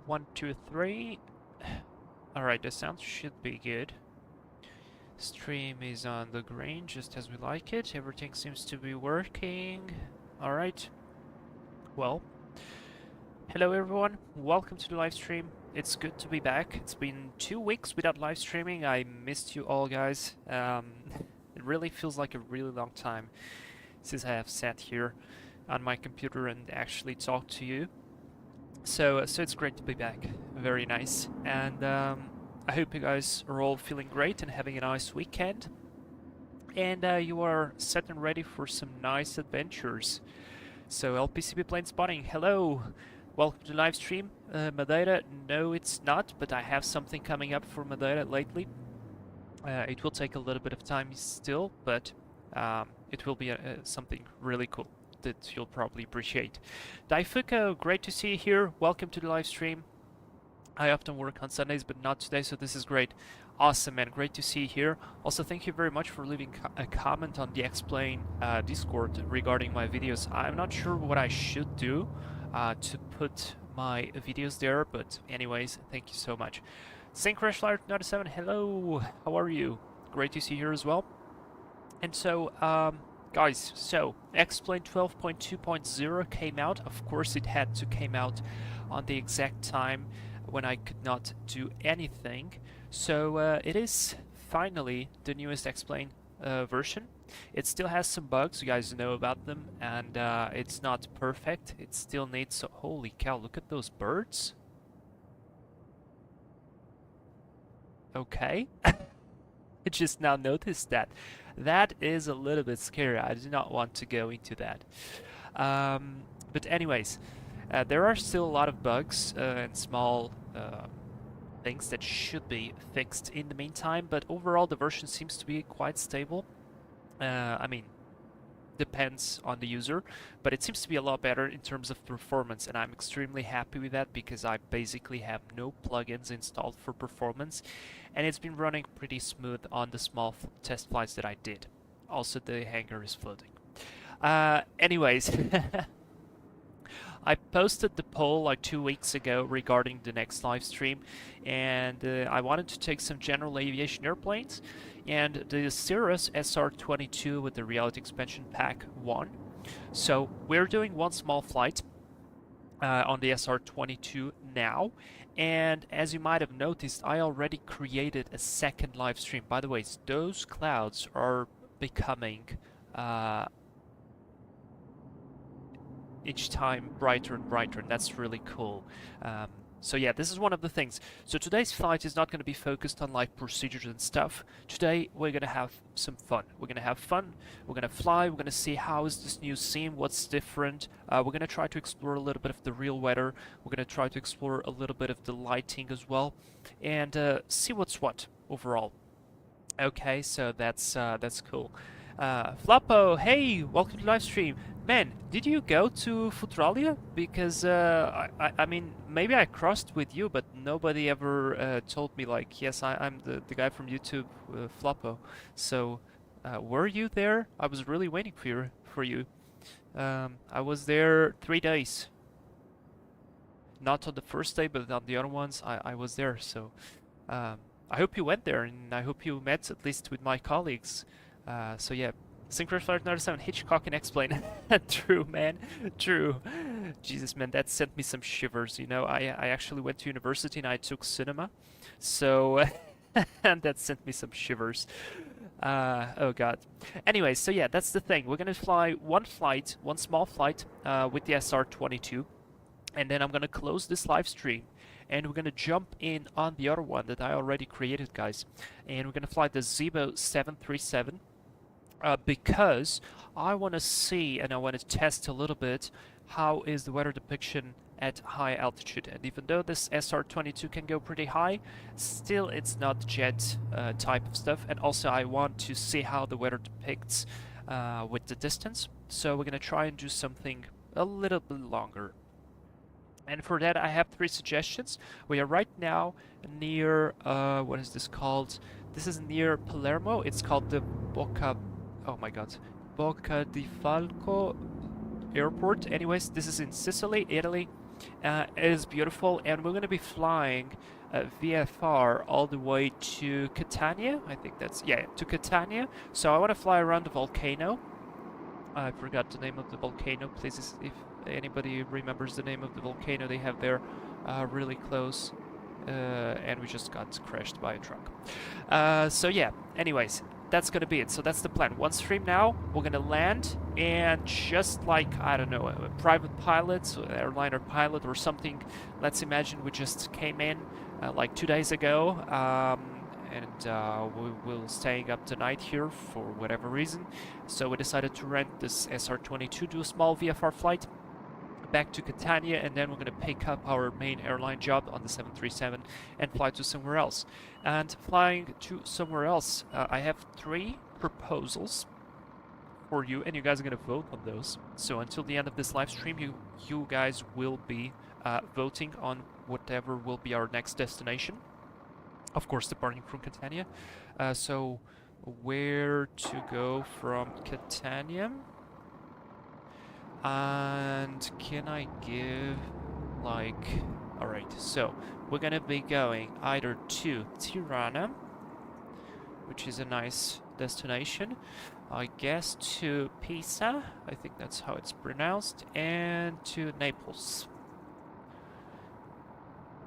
1, 2, 3. Alright, the sound should be good. Stream is on the green, just as we like it. Everything seems to be working. Alright. Well, hello everyone. Welcome to the live stream. It's good to be back. It's been 2 weeks without live streaming. I missed you all, guys. It really feels like a really long time since I have sat here on my computer and actually talked to you. So it's great to be back. Very nice. And I hope you guys are all feeling great and having a nice weekend. And you are set and ready for some nice adventures. So LPCB plane spotting, hello! Welcome to the live stream. Madeira, no it's not, but I have something coming up for Madeira lately. It will take a little bit of time still, but it will be something really cool that you'll probably appreciate. Daifuka, great to see you here. Welcome to the live stream. I often work on Sundays, but not today, so this is great. Awesome, man. Great to see you here. Also, thank you very much for leaving a comment on the Explain Discord regarding my videos. I'm not sure what I should do to put my videos there, but anyways, thank you so much. Syncrash Flyer 97, hello. How are you? Great to see you here as well. And so, guys, so Explain 12.2.0 came out. Of course, it had to came out on the exact time when I could not do anything. So it is finally the newest Explain version. It still has some bugs, you guys know about them, and it's not perfect. It still needs... So, holy cow, look at those birds. Okay. I just now noticed that. That is a little bit scary. I do not want to go into that. But anyways, there are still a lot of bugs and small things that should be fixed in the meantime, but overall the version seems to be quite stable. I mean, depends on the user, but it seems to be a lot better in terms of performance, and I'm extremely happy with that because I basically have no plugins installed for performance, and it's been running pretty smooth on the small test flights that I did. Also, the hangar is floating. Anyways, I posted the poll like 2 weeks ago regarding the next live stream, and I wanted to take some general aviation airplanes, and the Cirrus SR22 with the Reality Expansion Pack won. So we're doing one small flight on the SR22 now, and as you might have noticed, I already created a second live stream. By the way, those clouds are becoming each time brighter and brighter, and that's really cool. So yeah, this is one of the things. So today's flight is not going to be focused on like procedures and stuff. Today we're going to have some fun. We're going to have fun, we're going to fly, we're going to see how is this new scene, what's different. We're going to try to explore a little bit of the real weather. We're going to try to explore a little bit of the lighting as well, and see what's what overall. Okay, so that's cool. Flappo, hey, welcome to the live stream. Man, did you go to Futralia? Because I mean, maybe I crossed with you, but nobody ever told me like, yes, I'm the guy from YouTube, Flappo. So, were you there? I was really waiting for you. I was there 3 days. Not on the first day, but on the other ones, I was there. So, I hope you went there, and I hope you met at least with my colleagues. So yeah, Synchro Flight 97, Hitchcock and Explain. True, man, true. Jesus, man, that sent me some shivers, you know. I actually went to university and I took cinema, so and that sent me some shivers. Oh god. Anyway, so yeah, that's the thing. We're gonna fly one small flight with the SR22, and then I'm gonna close this live stream, and we're gonna jump in on the other one that I already created, guys. And we're gonna fly the Zibo 737 because I want to see and I want to test a little bit how is the weather depiction at high altitude. And even though this SR22 can go pretty high, still it's not jet type of stuff. And also I want to see how the weather depicts with the distance. So we're gonna try and do something a little bit longer. And for that, I have 3 suggestions. We are right now near, what is this called? This is near Palermo. It's called the Bocca di Falco airport. Anyways, this is in Sicily, Italy. It is beautiful, and we're going to be flying VFR all the way to Catania. I think that's, yeah, to Catania. So I want to fly around the volcano. I forgot the name of the volcano. Please, if anybody remembers the name of the volcano they have there, really close. And we just got crashed by a truck. So yeah, anyways, that's gonna be it. So that's the plan. One stream now, we're gonna land, and just like, I don't know, a private pilot, airliner pilot or something, let's imagine we just came in like 2 days ago, and we will staying up tonight here for whatever reason. So we decided to rent this SR22, do a small VFR flight back to Catania, and then we're going to pick up our main airline job on the 737 and fly to somewhere else. And flying to somewhere else, I have 3 proposals for you, and you guys are going to vote on those. So until the end of this live stream, you guys will be voting on whatever will be our next destination. Of course, departing from Catania. So where to go from Catania? And can I give, like, alright, so we're gonna be going either to Tirana, which is a nice destination, I guess to Pisa, I think that's how it's pronounced, and to Naples.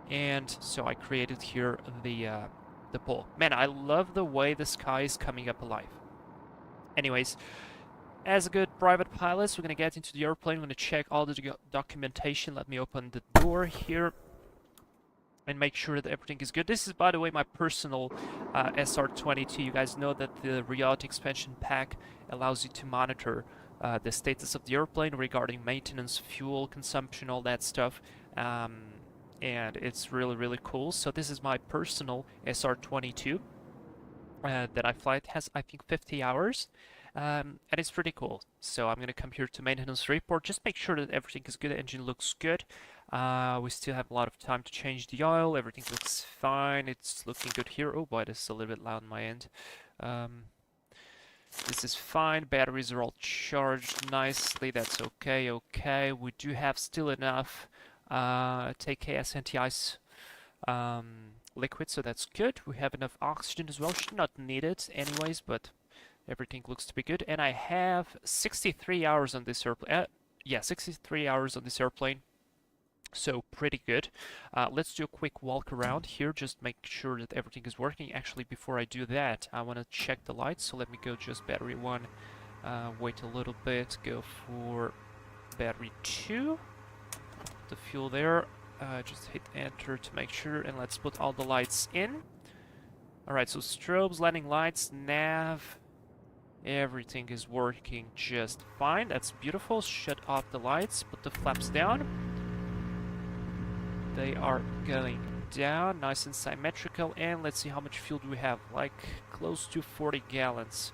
And so I created here the poll. Man, I love the way the sky is coming up alive. Anyways, as a good private pilot, we're going to get into the airplane. We're going to check all the documentation. Let me open the door here and make sure that everything is good. This is, by the way, my personal SR22. You guys know that the reality expansion pack allows you to monitor the status of the airplane regarding maintenance, fuel consumption, all that stuff. And it's really, really cool. So this is my personal SR22 that I fly. It has, I think, 50 hours. And it's pretty cool. So I'm gonna come here to maintenance report, just make sure that everything is good, the engine looks good. We still have a lot of time to change the oil, everything looks fine, it's looking good here. Oh boy, this is a little bit loud on my end. This is fine, batteries are all charged nicely, that's okay, okay. We do have still enough TKS anti-ice liquid, so that's good. We have enough oxygen as well, should not need it anyways, but everything looks to be good, and I have 63 hours on this airplane. Yeah, 63 hours on this airplane, so pretty good. Let's do a quick walk around here, just make sure that everything is working. Actually, before I do that, I want to check the lights, so let me go just battery 1, wait a little bit, go for battery 2, the fuel there, just hit enter to make sure, and let's put all the lights in. Alright, so strobes, landing lights, nav, everything is working just fine. That's beautiful. Shut off the lights, put the flaps down. They are going down, nice and symmetrical, and let's see how much fuel do we have, like close to 40 gallons.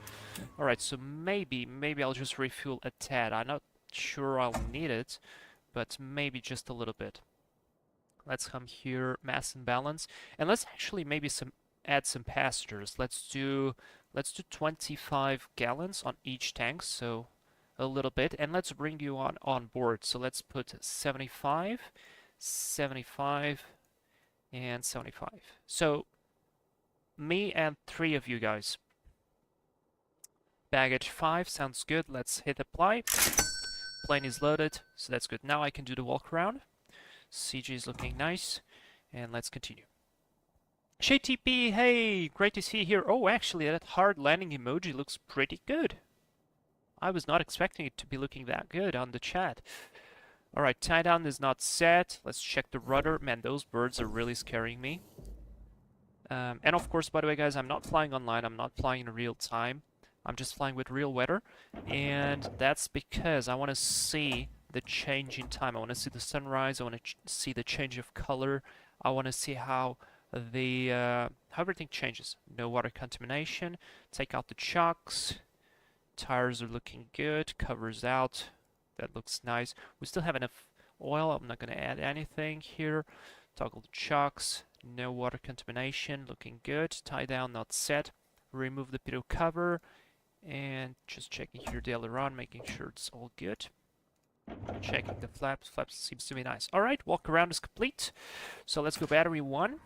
Alright, so maybe I'll just refuel a tad. I'm not sure I'll need it, but maybe just a little bit. Let's come here, mass and balance, and let's actually maybe add some passengers. Let's do 25 gallons on each tank, so a little bit, and let's bring you on board. So let's put 75, 75, and 75. So me and 3 of you guys. Baggage 5 sounds good. Let's hit apply. Plane is loaded, so that's good. Now I can do the walk around. CG is looking nice, and let's continue. ShayTP, hey, great to see you here. Oh, actually, that hard landing emoji looks pretty good. I was not expecting it to be looking that good on the chat. Alright, tie down is not set. Let's check the rudder. Man, those birds are really scaring me. And of course, by the way, guys, I'm not flying online. I'm not flying in real time. I'm just flying with real weather. And that's because I want to see the change in time. I want to see the sunrise. I want to see the change of color. I want to see how how everything changes. No water contamination. Take out the chocks. Tires are looking good. Covers out. That looks nice. We still have enough oil. I'm not going to add anything here. Toggle the chocks. No water contamination. Looking good. Tie down not set. Remove the pitot cover. And just checking here the aileron, making sure it's all good. Checking the flaps. Flaps seems to be nice. All right, walk around is complete. So let's go battery 1.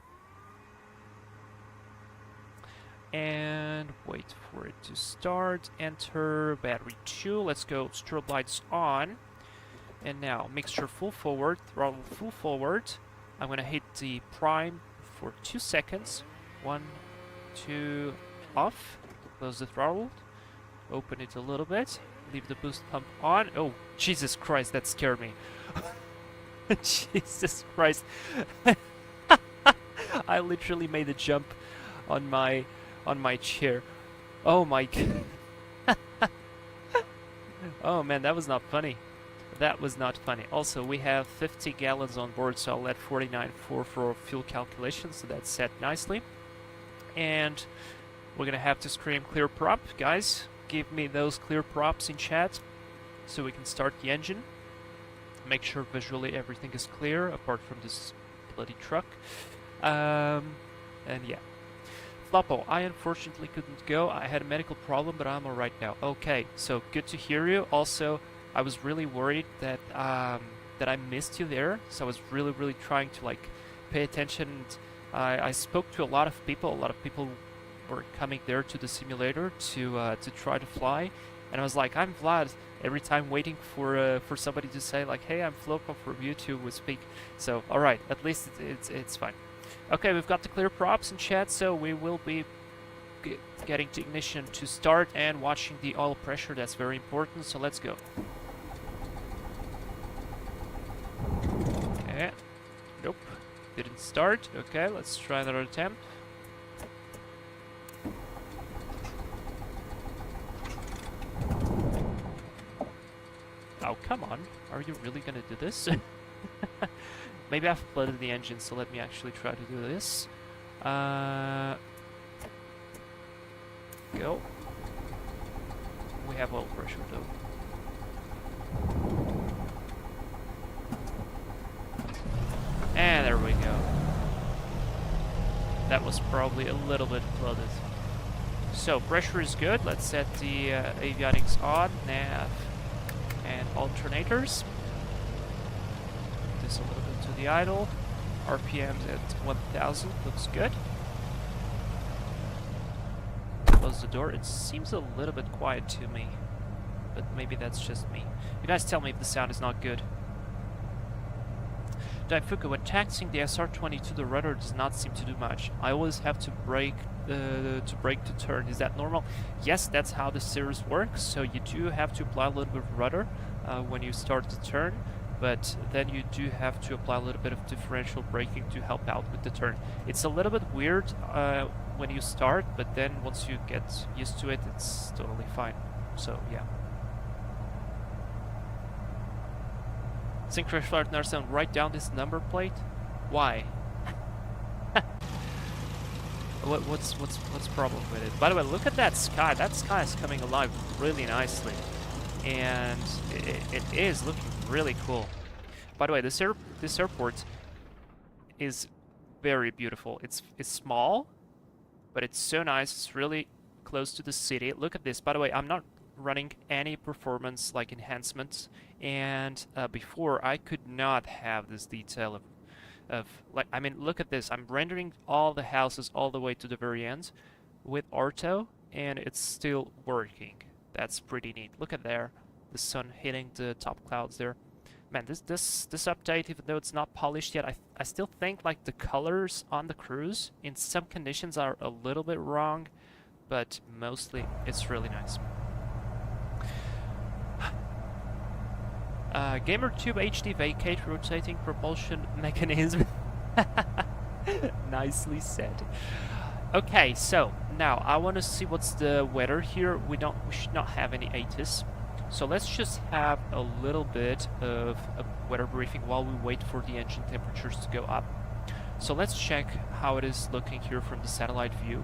And wait for it to start. Enter battery 2. Let's go strobe lights on. And now mixture full forward, throttle full forward. I'm going to hit the prime for 2 seconds. 1, 2, off. Close the throttle. Open it a little bit. Leave the boost pump on. Oh, Jesus Christ, that scared me. Jesus Christ. I literally made a jump on my chair. Oh my god. Oh man, that was not funny. That was not funny. Also, we have 50 gallons on board, so I'll let 49 for fuel calculation, so that's set nicely. And we're gonna have to scream clear prop. Guys, give me those clear props in chat so we can start the engine. Make sure visually everything is clear, apart from this bloody truck. And yeah. Floppo, I unfortunately couldn't go. I had a medical problem, but I'm alright now. Okay, so good to hear you. Also, I was really worried that that I missed you there, so I was really trying to like pay attention. I spoke to a lot of people. A lot of people were coming there to the simulator to try to fly, and I was like, I'm Vlad. Every time waiting for somebody to say like, hey, I'm Floppo from YouTube with Speak. So all right, at least it's fine. Okay, we've got the clear props in chat, so we will be getting to ignition to start and watching the oil pressure. That's very important, so let's go. Okay. Nope. Didn't start. Okay, let's try another attempt. Oh, come on. Are you really gonna do this? Maybe I've flooded the engine, so let me actually try to do this. Go. We have oil pressure though. And there we go. That was probably a little bit flooded. So pressure is good. Let's set the avionics on, nav, and alternators. This a little bit to the idle. RPMs at 1000. Looks good. Close the door. It seems a little bit quiet to me, but maybe that's just me. You guys tell me if the sound is not good. Daifuku, when taxiing the SR22, the rudder does not seem to do much. I always have to brake to turn. Is that normal? Yes, that's how the Cirrus works. So you do have to apply a little bit of rudder when you start to turn, but then you do have to apply a little bit of differential braking to help out with the turn. It's a little bit weird when you start, but then once you get used to it, it's totally fine. So yeah. Sync Flight Narsound, write down this number plate. Why? What's problem with it? By the way, look at that sky. That sky is coming alive really nicely, and it is looking really cool. By the way, this airport is very beautiful. It's small, but it's so nice. It's really close to the city. Look at this. By the way, I'm not running any performance like enhancements, and before I could not have this detail of like, I mean, look at this. I'm rendering all the houses all the way to the very end with Ortho, and it's still working. That's pretty neat. Look at there, the sun hitting the top clouds there. Man, this update, even though it's not polished yet, I still think like the colors on the cruise in some conditions are a little bit wrong, but mostly it's really nice. GamerTube HD vacate rotating propulsion mechanism. Nicely said. Okay, so now I want to see what's the weather here. We should not have any ATIS. So let's just have a little bit of a weather briefing while we wait for the engine temperatures to go up. So let's check how it is looking here from the satellite view.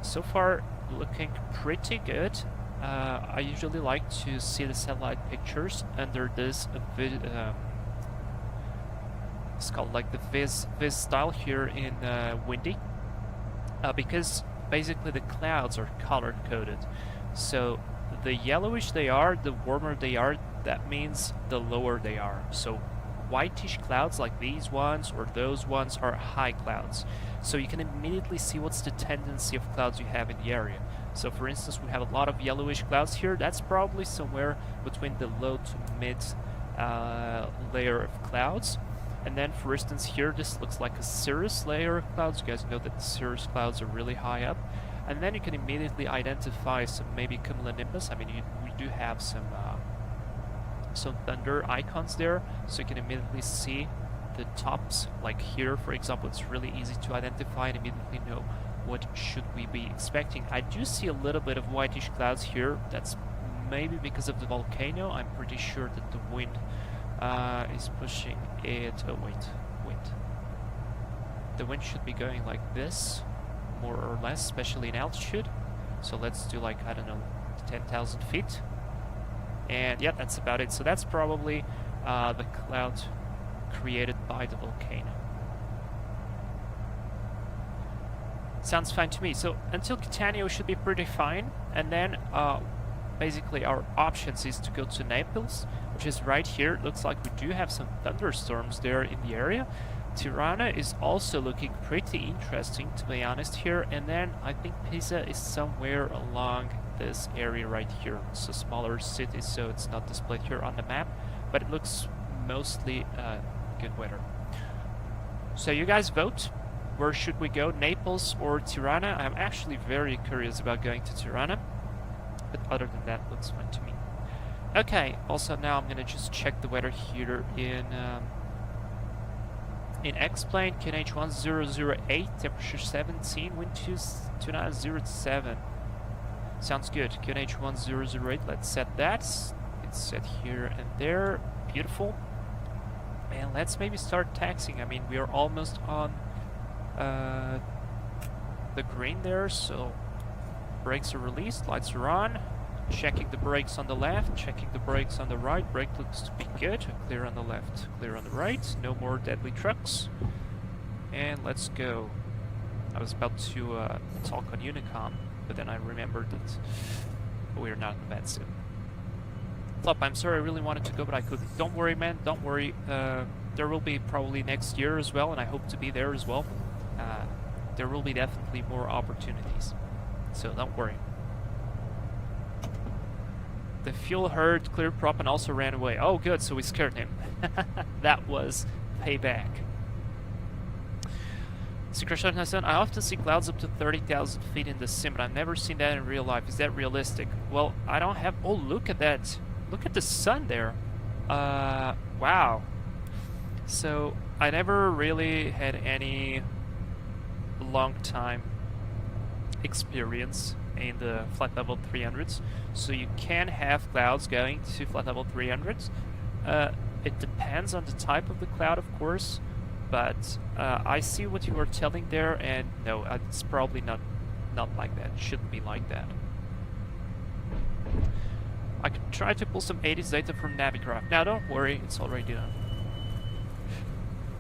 So far looking pretty good. I usually like to see the satellite pictures under this it's called like the Viz style here in Windy, because basically the clouds are color coded. So the yellowish they are, the warmer they are, that means the lower they are. So whitish clouds like these ones or those ones are high clouds. So you can immediately see what's the tendency of clouds you have in the area. So for instance, we have a lot of yellowish clouds here. That's probably somewhere between the low to mid layer of clouds. And then for instance here, this looks like a cirrus layer of clouds. You guys know that the cirrus clouds are really high up. And then you can immediately identify some maybe cumulonimbus. I mean, we do have some thunder icons there, so you can immediately see the tops. Like here, for example, it's really easy to identify and immediately know what should we be expecting. I do see a little bit of whitish clouds here. That's maybe because of the volcano. I'm pretty sure that the wind is pushing it. Oh wait. The wind should be going like this, more or less, especially in altitude. So let's do like, I don't know, 10,000 feet. And yeah, that's about it. So that's probably the cloud created by the volcano. Sounds fine to me. So until Catania should be pretty fine. And then basically our options is to go to Naples, which is right here. It looks like we do have some thunderstorms there in the area. Tirana is also looking pretty interesting, to be honest, here. And then I think Pisa is somewhere along this area right here. It's a smaller city, so it's not displayed here on the map, but it looks mostly good weather. So you guys vote. Where should we go, Naples or Tirana? I'm actually very curious about going to Tirana, but other than that, looks fine to me. Okay, also now I'm gonna just check the weather here in X-Plane, QNH 1008, temperature 17, wind 2907. Sounds good. QNH 1008, let's set that. It's set here and there. Beautiful. And let's maybe start taxiing. I mean, we are almost on the green there, so brakes are released, lights are on. Checking the brakes on the left, checking the brakes on the right. Brake looks to be good. Clear on the left, clear on the right. No more deadly trucks. And let's go. I was about to talk on Unicom, but then I remembered that we're not in that sim. Flop, I'm sorry, I really wanted to go, but I couldn't. Don't worry, man, don't worry. There will be probably next year as well, and I hope to be there as well. There will be definitely more opportunities, so don't worry. The fuel heard, cleared prop, and also ran away. Oh, good, so we scared him. That was payback. Secret Hassan, I often see clouds up to 30,000 feet in the sim, but I've never seen that in real life. Is that realistic? Well, I don't have... Oh, look at that. Look at the sun there. Wow. So, I never really had any long time experience in the flight level 300s, so you can have clouds going to flight level 300s. It depends on the type of the cloud, of course, but I see what you were telling there, and no, it's probably not like that. It shouldn't be like that. I could try to pull some 80s data from Navicraft. Now don't worry, it's already done.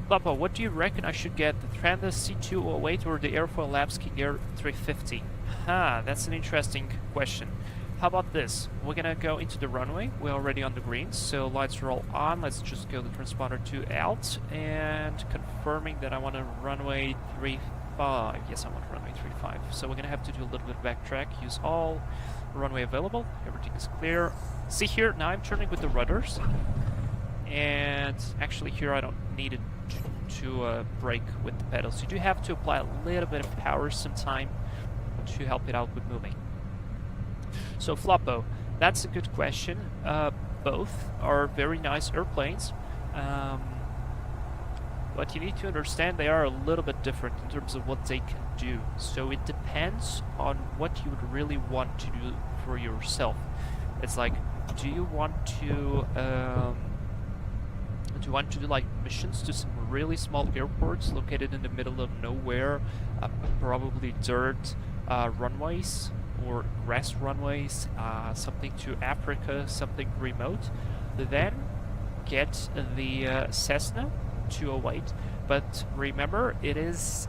Papa, what do you reckon I should get, the Tranda C208 or the Airfoil Labs King Air 350? That's an interesting question. How about this? We're gonna go into the runway. We're already on the green, so lights are all on. Let's just go the transponder to alt and confirming that I want a runway 35. Yes, I want runway 35. So we're gonna have to do a little bit of backtrack. Use all runway available. Everything is clear. See here, now I'm turning with the rudders. And actually here I don't need it to brake with the pedals. You do have to apply a little bit of power sometime to help it out with moving. So Floppo, that's a good question. Both are very nice airplanes, but you need to understand they are a little bit different in terms of what they can do. So it depends on what you would really want to do for yourself. It's like, do you want to do like missions to some really small airports located in the middle of nowhere, probably dirt runways or grass runways, something to Africa, something remote? Then get the Cessna 208, but remember it is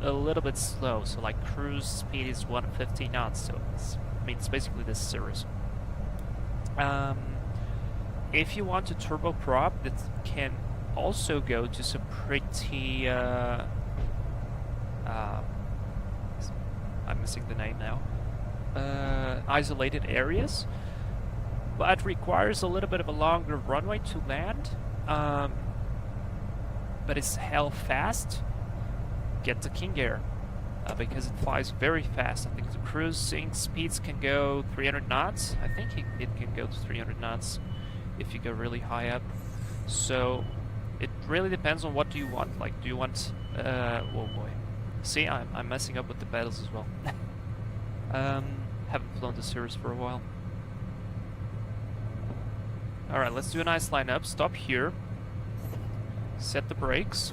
a little bit slow, so like cruise speed is 150 knots, so it's, I mean, it's basically the Cirrus. if you want a turboprop, that can also go to some pretty I'm missing the name now, isolated areas, but requires a little bit of a longer runway to land, but it's hell fast. Get the King Air, because it flies very fast. I think the cruising speeds can go 300 knots. I think it can go to 300 knots if you go really high up. So it really depends on what do you want. Like, do you want oh boy, see, I'm messing up with the pedals as well. Haven't flown the Cirrus for a while. Alright, let's do a nice lineup. Stop here, set the brakes,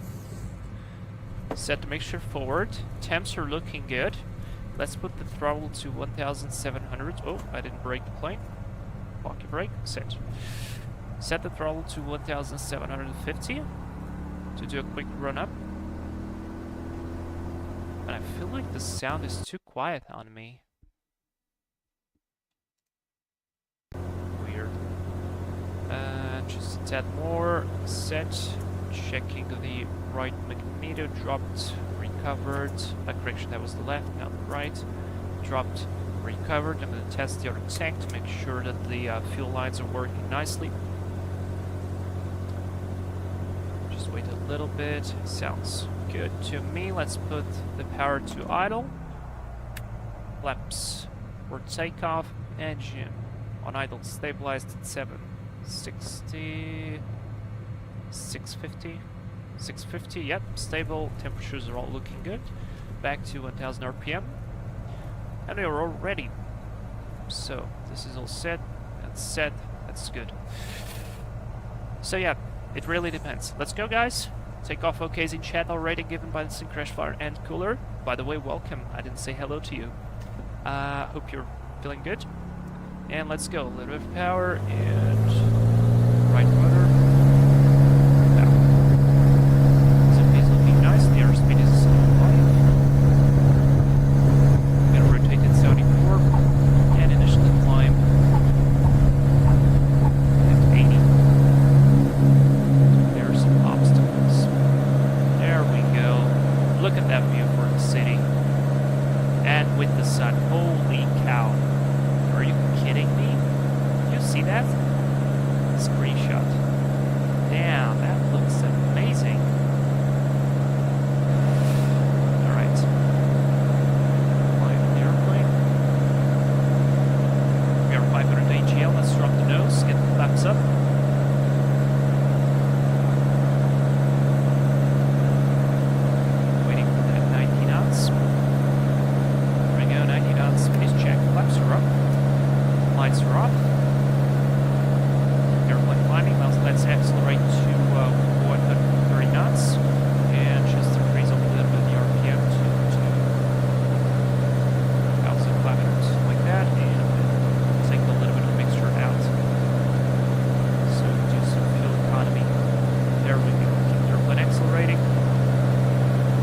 set the mixture forward. Temps are looking good. Let's put the throttle to 1700. Oh, I didn't brake the plane. Pocket brake, set. Set the throttle to 1750 to do a quick run up. And I feel like the sound is too quiet on me. Weird. Just a tad more. Set. Checking the right magneto. Dropped. Recovered. Correction, that was the left, now the right. Dropped. Recovered. I'm going to test the other tank to make sure that the fuel lines are working nicely. Just wait a little bit. Sounds good to me. Let's put the power to idle. Flaps for takeoff. Engine on idle stabilized at 760. 650. 650, yep, stable. Temperatures are all looking good. Back to 1000 RPM. And we are all ready. So, this is all set. That's set. That's good. So yeah, it really depends. Let's go, guys. Takeoff OKs in chat already given by the Crash Flyer and Cooler. By the way, welcome. I didn't say hello to you. Hope you're feeling good. And let's go. A little bit of power and right motor. Now. Zippy is looking nice. The airspeed is 5. I'm gonna rotate it 74 and initially climb at 80. There are some obstacles. There we go. Look at that view for the city. And with the sun. Holy cow. Are you kidding me? You see that? Screenshot. Damn, that looks amazing. Alright. Flying the airplane. We are 500 AGL. Let's drop the nose, get the flaps up. Waiting for that 90 knots. There we go, 90 knots. Finish check. Flaps are up. Lights are off. Airplane climbing. Now let's accelerate to 130 knots and just increase a little bit the RPM to 2,500, like that, and take a little bit of mixture out. So do some fuel economy. There we go. Keep the airplane accelerating.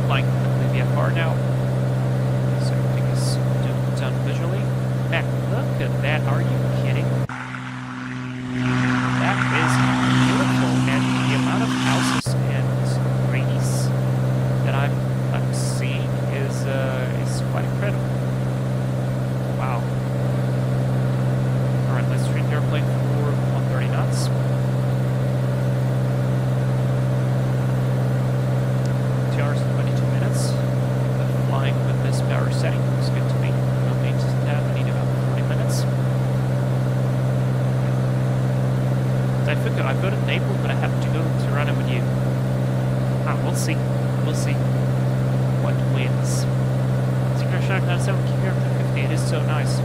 Flying the VFR now. So everything is done visually. Man, look at that. Are you kidding? That is beautiful, and the amount of houses and trees that I'm seeing is quite incredible. Wow. Alright, let's treat the airplane for 130 knots. 2 hours and 22 minutes. Flying with this power setting looks good to me. No maintenance now. We need about 40 minutes. I forgot, I've got a Naples, but I have to go to Tirana with you. We'll see. We'll see what wins. Secret Shark 97 Key Gear 350. It is so nice.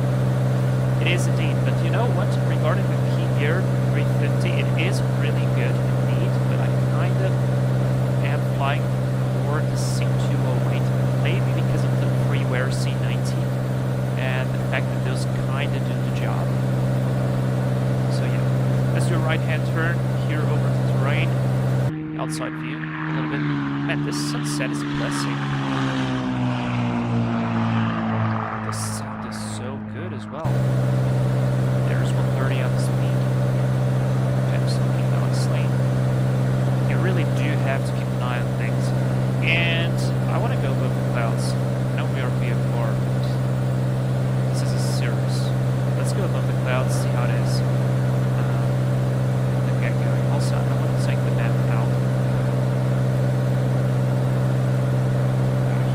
It is indeed. But you know what? Regarding the Key Gear 350, it is really good indeed. But I kind of am flying for the C208, maybe because of the freeware C90 and the fact that those kind of do the job. So yeah. Let's do a right-hand turn here over the terrain. Outside view, a little bit. Man, this sunset is a blessing. The sound is so good as well. There's 130 on the speed. have to keep an eye on things. And I want to go above the clouds. I know we are VFR. This is a Cirrus. Let's go above the clouds, see how it is. The get-go. Also, I want to take the map out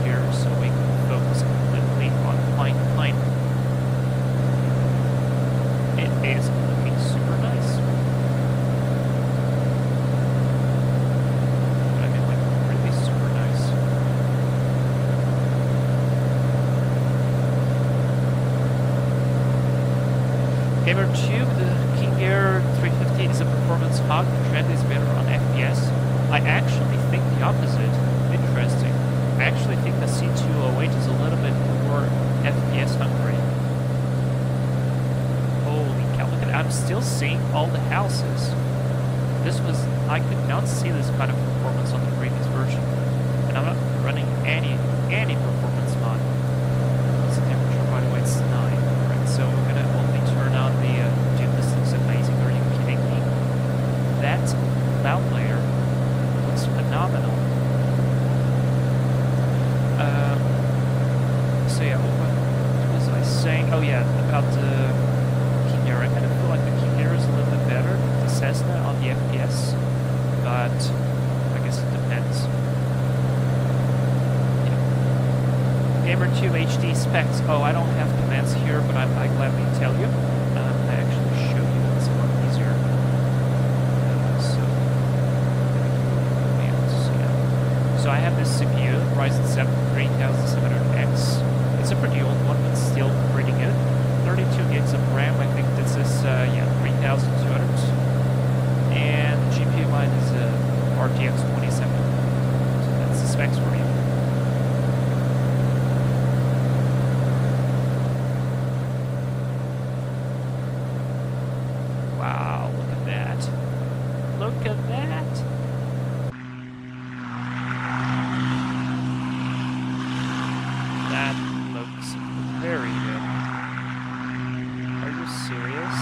here so we can focus completely on flying the plane. It is looking super nice. I mean, like, really super nice. Gamer Tube, the King Air 350 is a performance hog. The trend is better on FPS. I actually think the opposite. Interesting. I actually think the C208 is a little bit more FPS hungry. Holy cow, look at that. I'm still seeing all the houses. I could not see this kind of performance on the previous version. And I'm not running any performance mod. What's the temperature, by the way? It's 9. Right, so we're gonna only turn on the, dude, this looks amazing. Are you kidding me? That cloud layer looks phenomenal. So yeah, what was I saying? Oh yeah, about the King Air. I kind of feel like the King Air is a little bit better, the Cessna on the FPS, but I guess it depends. Yeah. Gamer2 HD specs. Oh, I don't have commands here, but I gladly tell you. I actually show you. It's a lot easier. So I have this CPU, Ryzen 7 3700X. It's a pretty old one, but still pretty good. 32 gigs of RAM. I think this is 3200. And the GPU mine is RTX 27. So that's the specs for you. Wow, look at that. Look at that. That looks very good. Are you serious?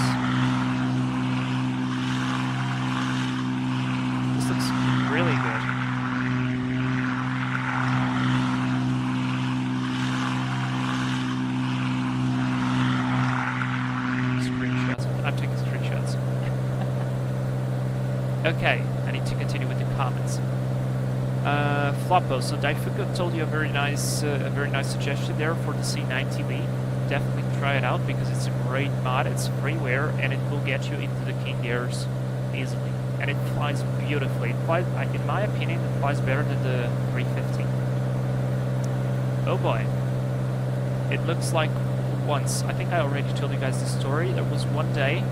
This looks really good. Screenshots. I'm taking screenshots. Okay, I need to continue with the comments. Floppo, so Daifuku told you a very nice suggestion there for the C90B. Definitely try it out because it's a great mod. It's freeware and it will get you into the King Airs easily, and it flies beautifully. It flies, in my opinion, it flies better than the 350. Oh boy, it looks like once. I think I already told you guys the story. There was one day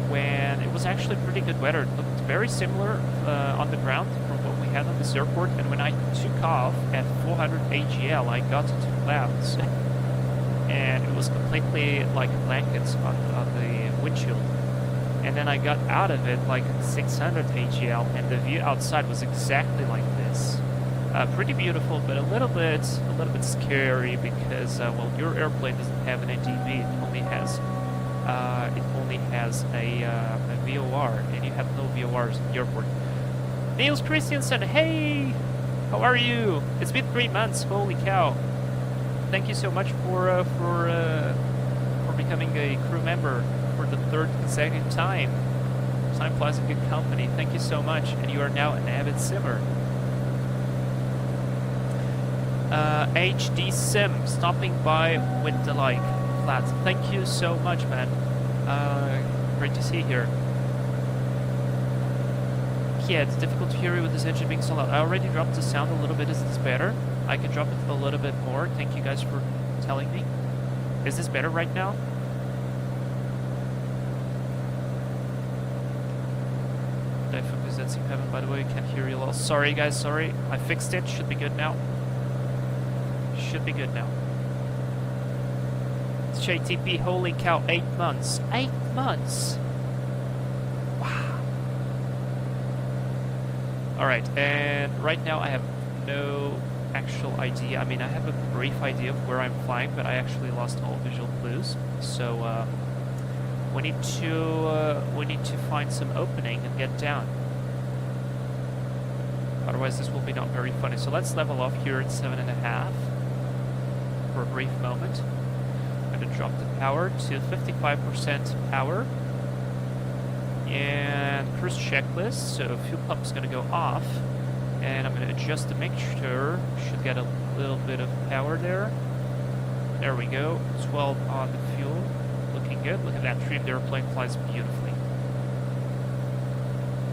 when it was actually pretty good weather. It looked very similar on the ground from what we had on this airport, and when I took off at 400 AGL, I got into clouds. And it was completely like blankets on the windshield. And then I got out of it like 600 AGL, and the view outside was exactly like this. Pretty beautiful, but a little bit scary because well, your airplane doesn't have an NDB. It only has a VOR, and you have no VORs in the airport. Niels Christiansen, hey, how are you? It's been 3 months. Holy cow! Thank you so much for becoming a crew member for the 3rd consecutive time. Time flies in good company. Thank you so much, and you are now an avid simmer. HD Sim stopping by with the like flat. Thank you so much, man. Great to see you here. Yeah, it's difficult to hear you with this engine being so loud. I already dropped the sound a little bit. Is this better? I can drop it a little bit more. Thank you guys for telling me. Is this better right now? Did I focus that seem heaven, by the way? Can't hear you all. Sorry guys, sorry. I fixed it. Should be good now. Should be good now. JTP, holy cow, 8 months. 8 months! Wow. Alright, and right now I have no actual idea. I mean, I have a brief idea of where I'm flying, but I actually lost all visual clues. So, we need to find some opening and get down. Otherwise this will be not very funny. So let's level off here at 7.5 for a brief moment. I'm going to drop the power to 55% power. And cruise checklist, so fuel pump is going to go off. And I'm going to adjust the mixture. Should get a little bit of power there. There we go. 12 on the fuel. Looking good. Look at that trim. The airplane flies beautifully.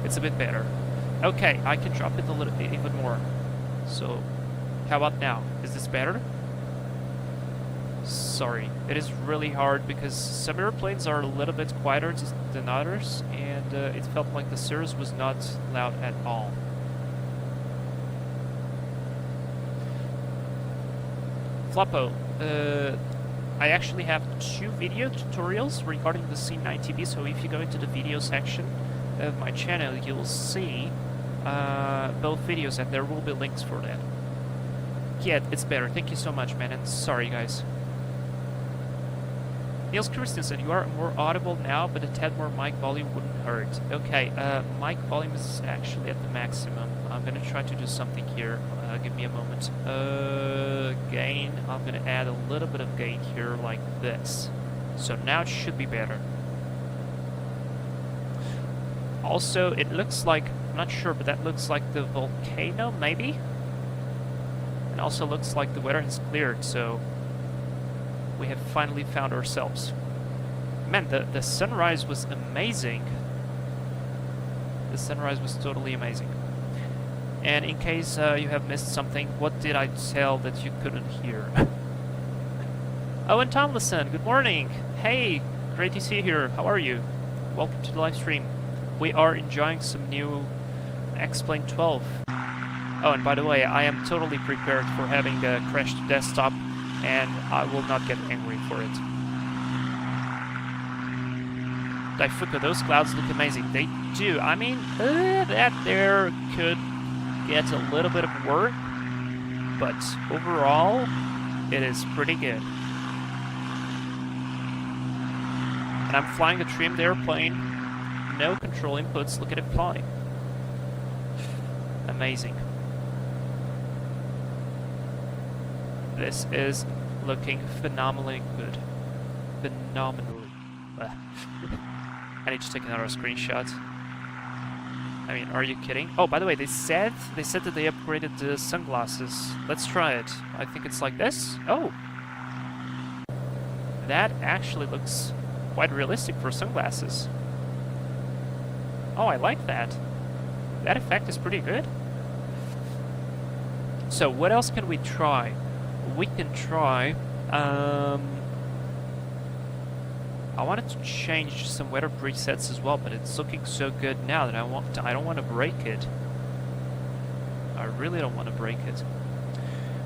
It's a bit better. Okay, I can drop it a little bit even more. So, how about now? Is this better? Sorry, it is really hard because some airplanes are a little bit quieter than others, and it felt like the Cirrus was not loud at all. Floppo, I actually have 2 video tutorials regarding the C90B, so if you go into the video section of my channel, you'll see both videos, and there will be links for that. Yeah, it's better. Thank you so much, man, and sorry, guys. Niels Christensen, you are more audible now, but a tad more mic volume wouldn't hurt. Okay, mic volume is actually at the maximum. I'm gonna try to do something here. Give me a moment. Gain. I'm gonna add a little bit of gain here, like this. So now it should be better. Also, it looks like, I'm not sure, but that looks like the Volcano, maybe? And also looks like the weather has cleared, so we have finally found ourselves. Man, the sunrise was amazing. The sunrise was totally amazing. And in case you have missed something, what did I tell that you couldn't hear? Owen Tomlinson, good morning. Hey, great to see you here. How are you? Welcome to the live stream. We are enjoying some new X-Plane 12. Oh, and by the way, I am totally prepared for having a crashed desktop, and I will not get angry for it. Daifuku, those clouds look amazing. They do. I mean, that there could get a little bit of work, but overall, it is pretty good. And I'm flying a trimmed airplane, no control inputs, look at it flying. Amazing. This is looking phenomenally good. Phenomenally. I need to take another screenshot. I mean, are you kidding? Oh, by the way, they said that they upgraded the sunglasses. Let's try it. I think it's like this. Oh! That actually looks quite realistic for sunglasses. Oh, I like that. That effect is pretty good. So, what else can we try? We can try... I wanted to change some weather presets as well, but it's looking so good now that I don't want to break it. I really don't want to break it.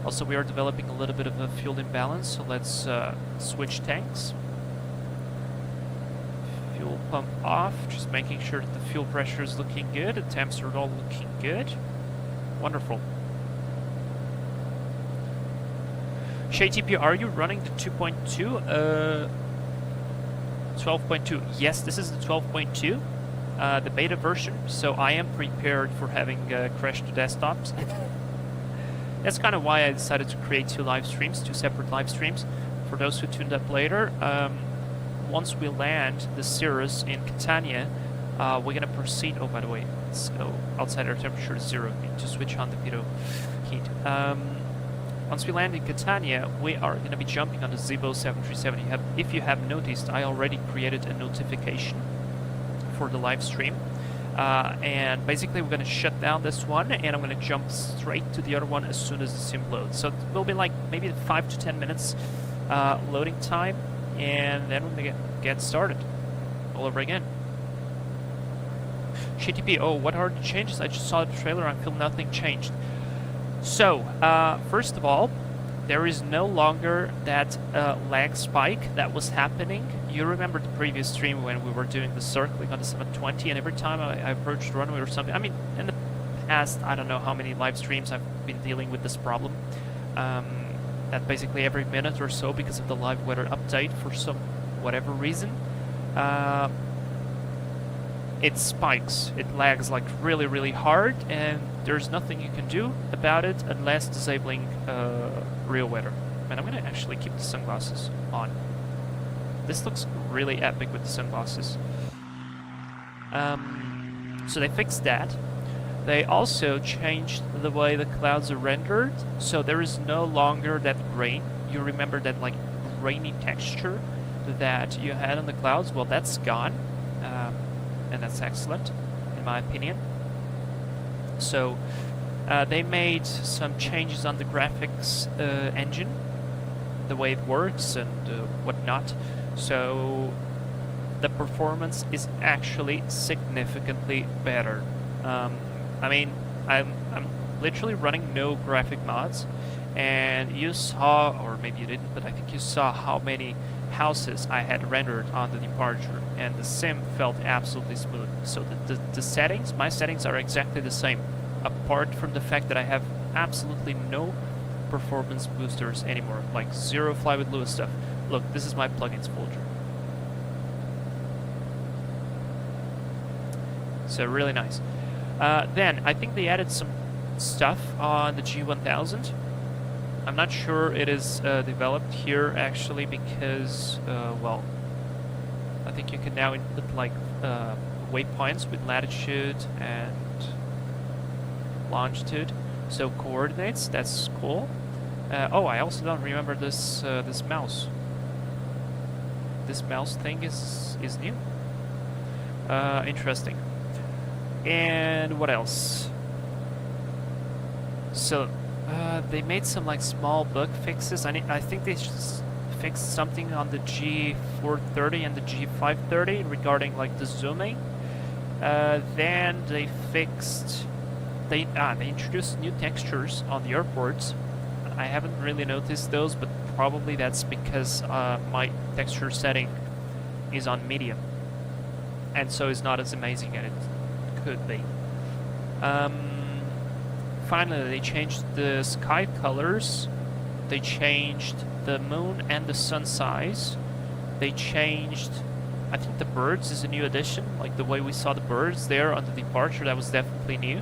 Also, we are developing a little bit of a fuel imbalance, so let's switch tanks. Fuel pump off, just making sure that the fuel pressure is looking good, the temps are all looking good. Wonderful. ShayTP, are you running the 2.2? 12.2. Yes, this is the 12.2, the beta version, so I am prepared for having crashed desktops. That's kind of why I decided to create 2 live streams, 2 separate live streams. For those who tuned up later, once we land the Cirrus in Catania, we're going to proceed. Oh, by the way, so outside air temperature is 0. Need to switch on the pitot heat. Once we land in Catania, we are going to be jumping on the Zibo 737. If you have noticed, I already created a notification for the live stream. And basically we're going to shut down this one, and I'm going to jump straight to the other one as soon as the sim loads. So it will be like maybe 5 to 10 minutes loading time, and then we're going to get started all over again. ShayTP, oh, what are the changes? I just saw the trailer, I feel nothing changed. So, first of all, there is no longer that lag spike that was happening. You remember the previous stream when we were doing the circling on the 720, and every time I approached the runway or something, I mean, in the past, I don't know how many live streams I've been dealing with this problem. That basically every minute or so, because of the live weather update for some whatever reason, it spikes. It lags like really hard, and there's nothing you can do about it unless disabling real weather. And I'm gonna actually keep the sunglasses on. This looks really epic with the sunglasses. So they fixed that. They also changed the way the clouds are rendered, so there is no longer that grain. You remember that like grainy texture that you had on the clouds? Well, that's gone, and that's excellent, in my opinion. So they made some changes on the graphics engine, the way it works and whatnot. So the performance is actually significantly better. I mean, I'm literally running no graphic mods, and you saw, or maybe you didn't, but I think you saw how many houses I had rendered on the departure, and the sim felt absolutely smooth. So the settings, my settings are exactly the same, apart from the fact that I have absolutely no performance boosters anymore, like zero Fly with Lewis stuff. Look, this is my plugins folder. So really nice. Then I think they added some stuff on the G1000. I'm not sure it is developed here actually because, well, I think you can now input like waypoints with latitude and longitude, so coordinates. That's cool. Oh, I also don't remember this this mouse. This mouse thing is new. Interesting. And what else? So they made some like small bug fixes. I think they just fixed something on the G430 and the G530 regarding like the zooming. Then they fixed. They introduced new textures on the airports. I haven't really noticed those, but probably that's because my texture setting is on medium, and so it's not as amazing as it could be. Finally, they changed the sky colors. They changed the moon and the sun size. They changed, I think the birds is a new addition, like the way we saw the birds there on the departure, that was definitely new.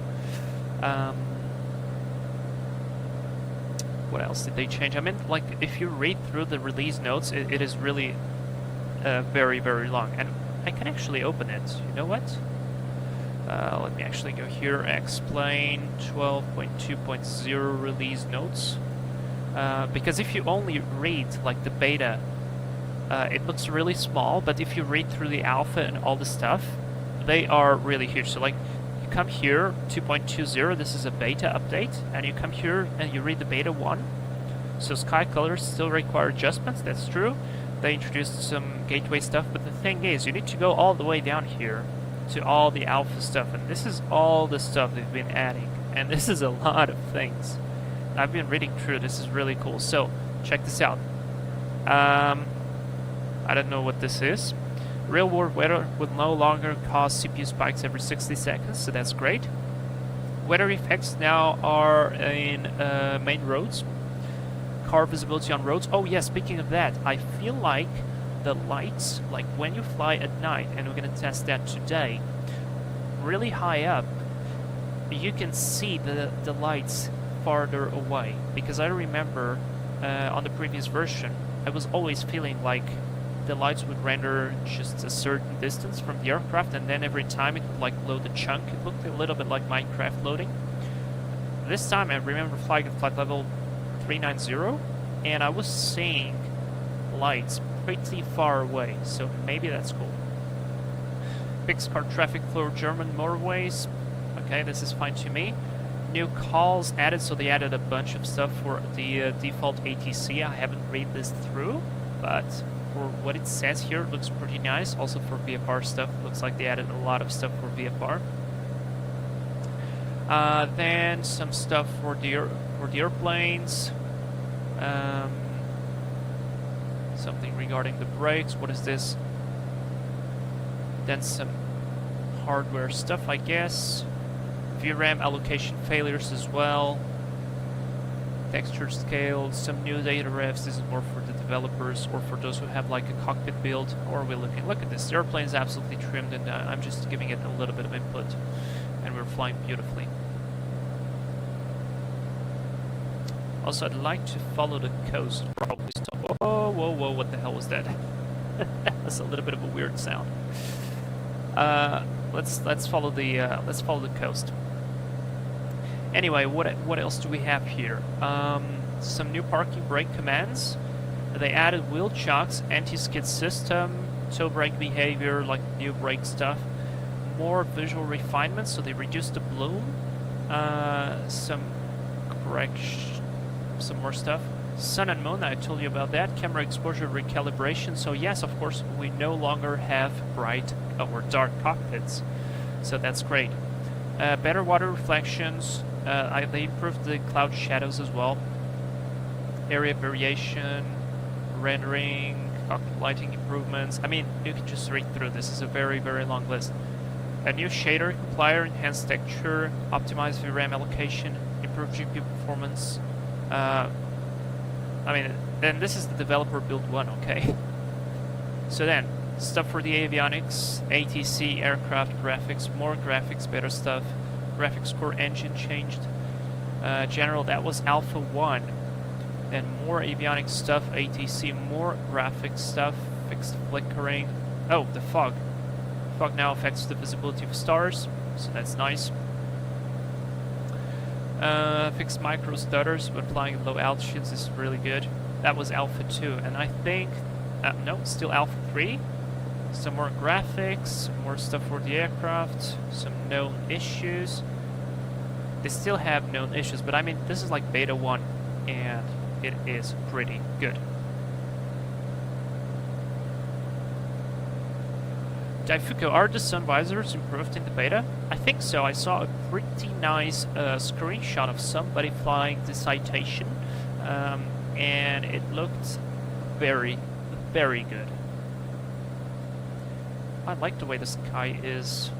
What else did they change? I mean, like, if you read through the release notes, it is really very long, and I can actually open it. You know what? Let me actually go here, explain 12.2.0 release notes. Because if you only read like the beta, it looks really small, but if you read through the alpha and all the stuff, they are really huge. So like, you come here, 2.20, this is a beta update, and you come here and you read the beta 1. So sky colors still require adjustments, that's true. They introduced some gateway stuff, but the thing is, you need to go all the way down here to all the alpha stuff, and this is all the stuff they've been adding, and this is a lot of things. I've been reading through, this is really cool. So check this out. I don't know what this is. Real world weather will no longer cause CPU spikes every 60 seconds, so that's great. Weather effects now are in main roads. Car visibility on roads. Oh yeah, speaking of that, I feel like the lights, like when you fly at night, and we're going to test that today, really high up, you can see the lights farther away. Because I remember on the previous version, I was always feeling like the lights would render just a certain distance from the aircraft, and then every time it would like load a chunk. It looked a little bit like Minecraft loading. This time I remember flying at flight level 390, and I was seeing lights pretty far away, so maybe that's cool. Fixed car traffic flow German motorways. Okay, this is fine to me. New calls added, so they added a bunch of stuff for the default ATC. I haven't read this through, but for what it says here, it looks pretty nice. Also for VFR stuff, looks like they added a lot of stuff for VFR. Then some stuff for the airplanes. Something regarding the brakes. What is this? Then some hardware stuff, I guess. VRAM allocation failures as well. Texture scale, some new data refs. This is more for the developers or for those who have like a cockpit build, or we're looking, look at this, the airplane is absolutely trimmed, and I'm just giving it a little bit of input, and we're flying beautifully. Also, I'd like to follow the coast, probably. So, whoa, whoa, whoa! What the hell was that? That's a little bit of a weird sound. Let's follow the coast. Anyway, what else do we have here? Some new parking brake commands. They added wheel chocks, anti-skid system, toe brake behavior, like new brake stuff. More visual refinements, so they reduced the bloom. Some more stuff. Sun and moon, I told you about that. Camera exposure recalibration. So yes, of course, we no longer have bright or dark cockpits. So that's great. Better water reflections. They improved the cloud shadows as well. Area variation, rendering, cockpit lighting improvements. I mean, you can just read through this. It's a very, very long list. A new shader compiler, enhanced texture, optimized VRAM allocation, improved GPU performance. I mean, then this is the developer build one, okay? So then, stuff for the avionics, ATC, aircraft, graphics, more graphics, better stuff. Graphics core engine changed. General, that was Alpha 1. Then more avionics stuff, ATC, more graphics stuff, fixed flickering. Oh, the fog. Fog now affects the visibility of stars, so that's nice. Fixed micro stutters when flying at low altitudes is really good. That was Alpha 2, and I think... no, still Alpha 3. Some more graphics, more stuff for the aircraft, some known issues. They still have known issues, but I mean, this is like Beta 1, and it is pretty good. Daifuku, are the sun visors improved in the beta? I think so. I saw a pretty nice screenshot of somebody flying the Citation, and it looked very, very good. I like the way the sky is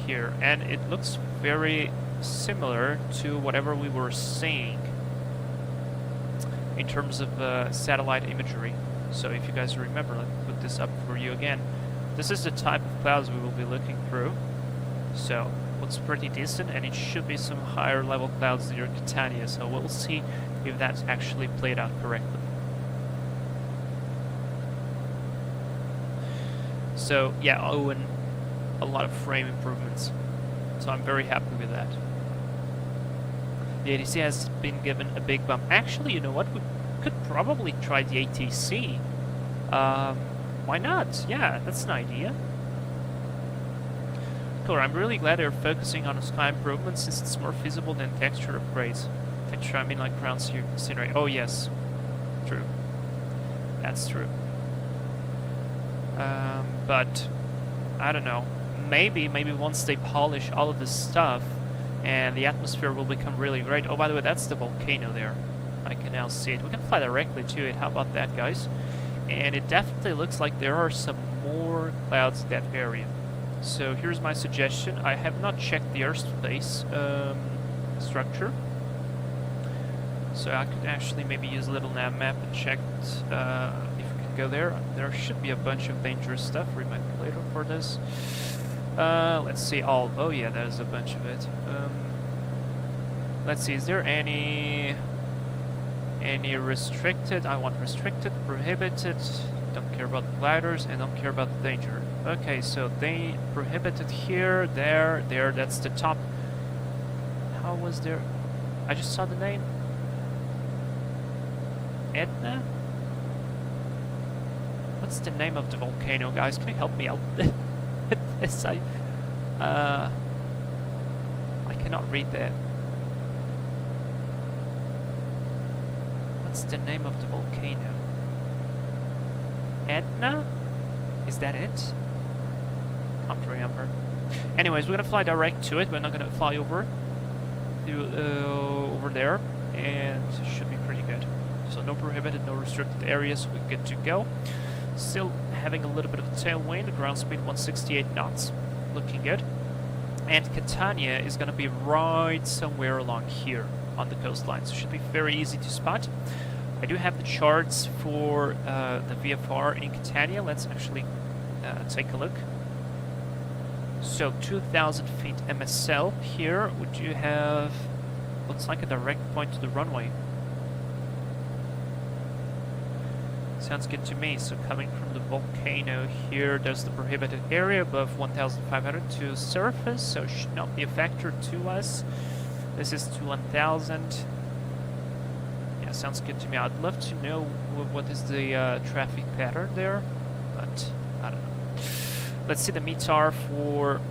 here, and it looks very similar to whatever we were seeing in terms of satellite imagery. So if you guys remember, let me put this up for you again. This is the type of clouds we will be looking through. So looks pretty decent, and it should be some higher level clouds near Catania. So we'll see if that's actually played out correctly. So yeah, Owen, a lot of frame improvements. So I'm very happy with that. The ATC has been given a big bump. Actually, you know what? We could probably try the ATC. Why not? Yeah, that's an idea. Cool, I'm really glad they're focusing on sky improvements since it's more feasible than texture upgrades. Texture, I mean like ground scenery. Oh yes, true. That's true. But I don't know. Maybe once they polish all of this stuff, and the atmosphere will become really great. Oh, by the way, that's the volcano there. I can now see it. We can fly directly to it. How about that, guys? And it definitely looks like there are some more clouds in that area. So here's my suggestion. I have not checked the airspace structure. So I could actually maybe use a little nav map and check if we can go there. There should be a bunch of dangerous stuff. Remind me later for this. Let's see. Oh yeah, there's a bunch of it. Let's see. Is there any restricted? I want restricted, prohibited. Don't care about the gliders and don't care about the danger. Okay, so they prohibited here, there. That's the top. How was there? I just saw the name. Etna? What's the name of the volcano, guys? Can you help me out with this? I cannot read that. What's the name of the volcano? Etna? Is that it? Can't remember. Anyways, we're gonna fly direct to it. We're not gonna fly over there, and it should be pretty good. So no prohibited, no restricted areas. We're good to go. Still having a little bit of tailwind. The ground speed 168 knots, looking good. And Catania is gonna be right somewhere along here on the coastline, so it should be very easy to spot. I do have the charts for the VFR in Catania. Let's actually take a look. So 2,000 feet MSL here. We do have, looks like a direct point to the runway. Sounds good to me. So coming from the Volcano here, there's the prohibited area above 1,500 to surface, so should not be a factor to us. This is to 1,000. Yeah, sounds good to me. I'd love to know what is the traffic pattern there, but I don't know. Let's see the METAR for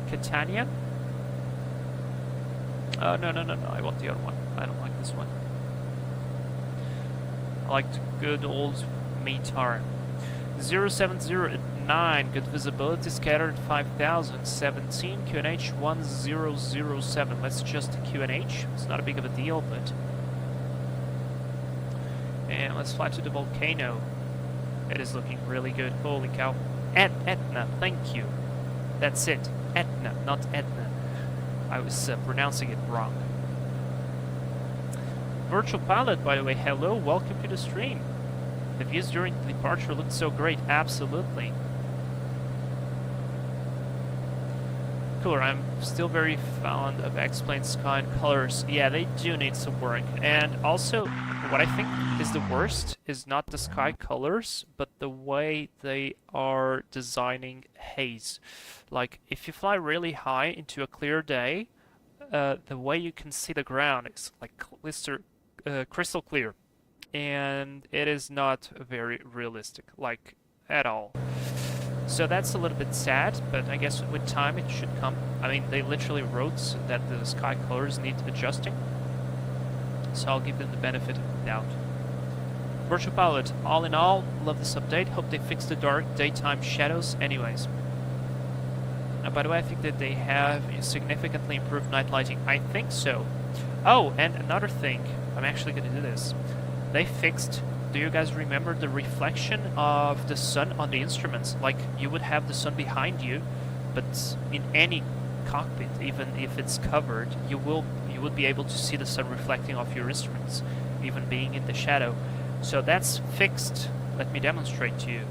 Catania. Oh, no, I want the other one. I don't like this one. I like the good old METAR. 0709, good visibility, scattered 5000, 17, QNH 1007. Let's adjust the QNH. It's not a big of a deal, but... And let's fly to the Volcano. It is looking really good. Holy cow. Etna, thank you. That's it. Etna, not Etna. I was pronouncing it wrong. Virtual Pilot, by the way, hello, welcome to the stream. The views during the departure looked so great, absolutely. Cooler, I'm still very fond of X-Plane Sky and colors. Yeah, they do need some work. And also, what I think is the worst is not the sky colors, but the way they are designing haze. Like, if you fly really high into a clear day, the way you can see the ground is like crystal clear. And it is not very realistic, like, at all. So that's a little bit sad, but I guess with time it should come. I mean, they literally wrote that the sky colors need adjusting. So I'll give them the benefit of the doubt. Virtual Pilot, all in all, love this update. Hope they fix the dark daytime shadows anyways. By the way, I think that they have significantly improved night lighting. I think so. Oh, and another thing, I'm actually going to do this. They fixed, do you guys remember the reflection of the sun on the instruments? Like, you would have the sun behind you, but in any cockpit, even if it's covered, you would be able to see the sun reflecting off your instruments, even being in the shadow. So that's fixed. Let me demonstrate to you.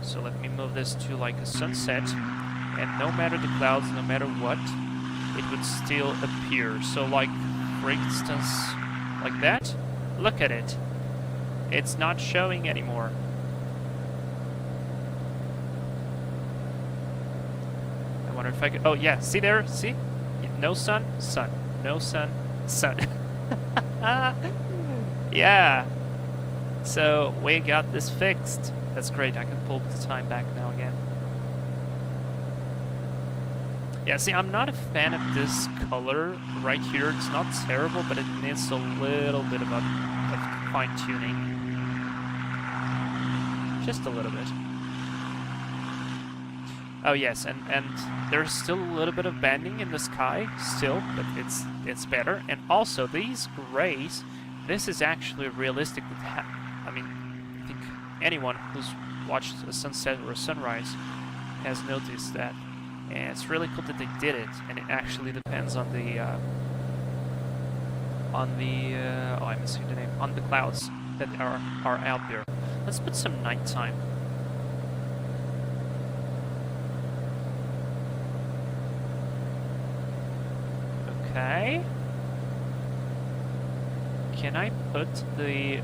So let me move this to like a sunset, and no matter the clouds, no matter what, it would still appear. So like, for instance, like that, look at it. It's not showing anymore. I wonder if I could... Oh, yeah. See there? See? No sun, sun. No sun, sun. Yeah. So, we got this fixed. That's great. I can pull the time back now again. Yeah, see, I'm not a fan of this color right here. It's not terrible, but it needs a little bit of fine-tuning. Just a little bit. Oh yes, and there's still a little bit of banding in the sky, still, but it's better. And also, these grays, this is actually realistic. I mean, I think anyone who's watched a sunset or a sunrise has noticed that. And it's really cool that they did it, and it actually depends on the oh, I'm missing the name, on the clouds that are out there. Let's put some nighttime. Okay. Can I put the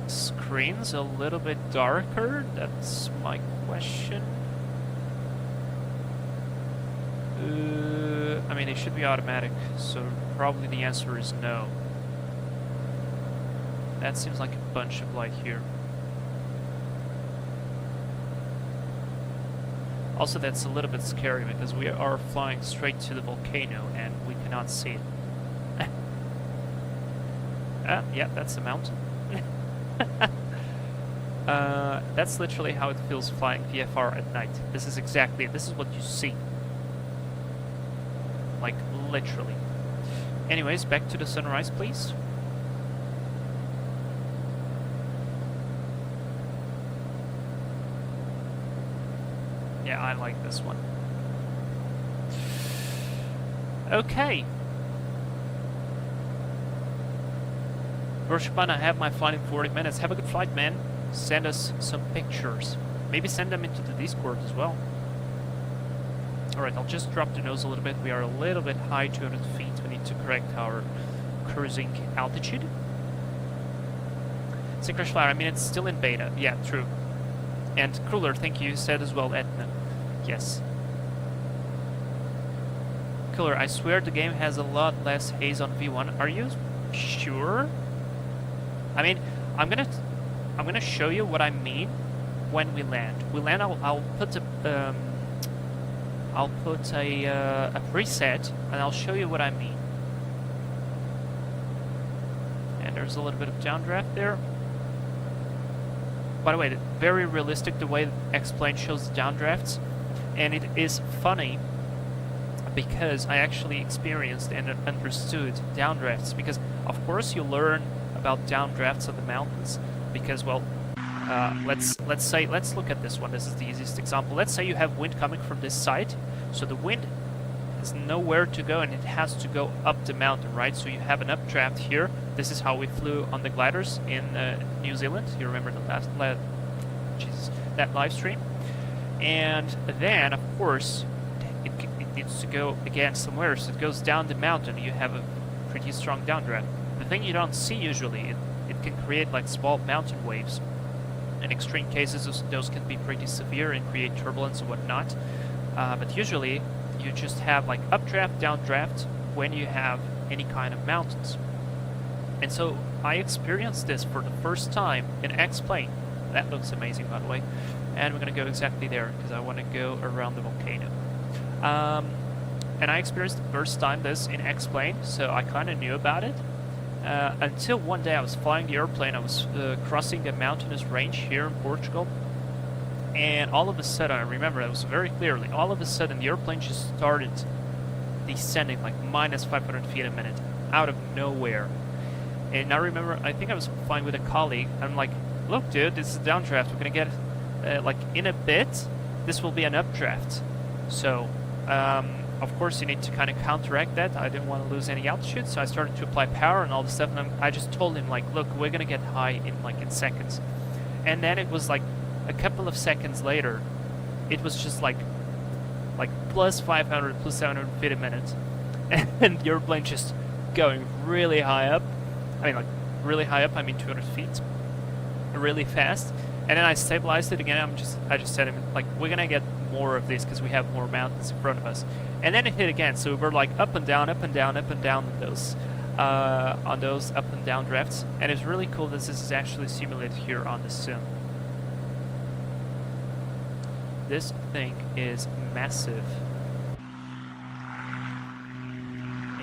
screens a little bit darker? That's my question. I mean, it should be automatic, so probably the answer is no. That seems like a bunch of light here. Also, that's a little bit scary because we are flying straight to the volcano and we cannot see it. Yeah, that's a mountain. That's literally how it feels flying VFR at night. This is exactly it. This is what you see. Like, literally. Anyways, back to the sunrise, please. Yeah, I like this one. Okay. Roshpan, I have my flight in 40 minutes. Have a good flight, man. Send us some pictures. Maybe send them into the Discord as well. Alright, I'll just drop the nose a little bit. We are a little bit high, 200 feet. We need to correct our cruising altitude. Crash Flyer, I mean, it's still in beta. Yeah, true. And Cruller, thank you, said as well, Etna. Yes. Cruller, I swear the game has a lot less haze on V1. Are you sure? I mean, I'm gonna show you what I mean when we land. We land. I'll put a preset, and I'll show you what I mean. And there's a little bit of downdraft there. By the way, very realistic the way X-Plane shows the downdrafts, and it is funny because I actually experienced and understood downdrafts. Because of course you learn about downdrafts on the mountains. Because well, let's look at this one. This is the easiest example. Let's say you have wind coming from this side, so the wind has nowhere to go and it has to go up the mountain, right? So you have an updraft here. This is how we flew on the gliders in New Zealand. You remember the that live stream? And then, of course, it needs to go again somewhere, so it goes down the mountain. You have a pretty strong downdraft. The thing you don't see usually, it can create like small mountain waves. In extreme cases, those can be pretty severe and create turbulence and whatnot. But usually, you just have like updraft, downdraft when you have any kind of mountains. And so I experienced this for the first time in X-Plane. That looks amazing, by the way. And we're going to go exactly there because I want to go around the volcano. And I experienced the first time this in X-Plane, so I kind of knew about it. Until one day I was flying the airplane, I was crossing a mountainous range here in Portugal. And all of a sudden, I remember it was very clearly, all of a sudden the airplane just started descending like minus 500 feet a minute, out of nowhere. And I remember, I think I was flying with a colleague, I'm like, look dude, this is a downdraft, we're gonna get, like in a bit, this will be an updraft. So, of course you need to kind of counteract that. I didn't want to lose any altitude, so I started to apply power and all this stuff, and I just told him like, look, we're gonna get high in seconds. And then it was like, a couple of seconds later, it was just like plus 500, plus 700 feet a minute, and the airplane just going really high up. I mean, like really high up. I mean 200 feet, really fast. And then I stabilized it again. I just said, like, we're gonna get more of this because we have more mountains in front of us. And then it hit again. So we're like up and down, up and down, up and down on those up and down drafts. And it's really cool that this is actually simulated here on the sim. This thing is massive.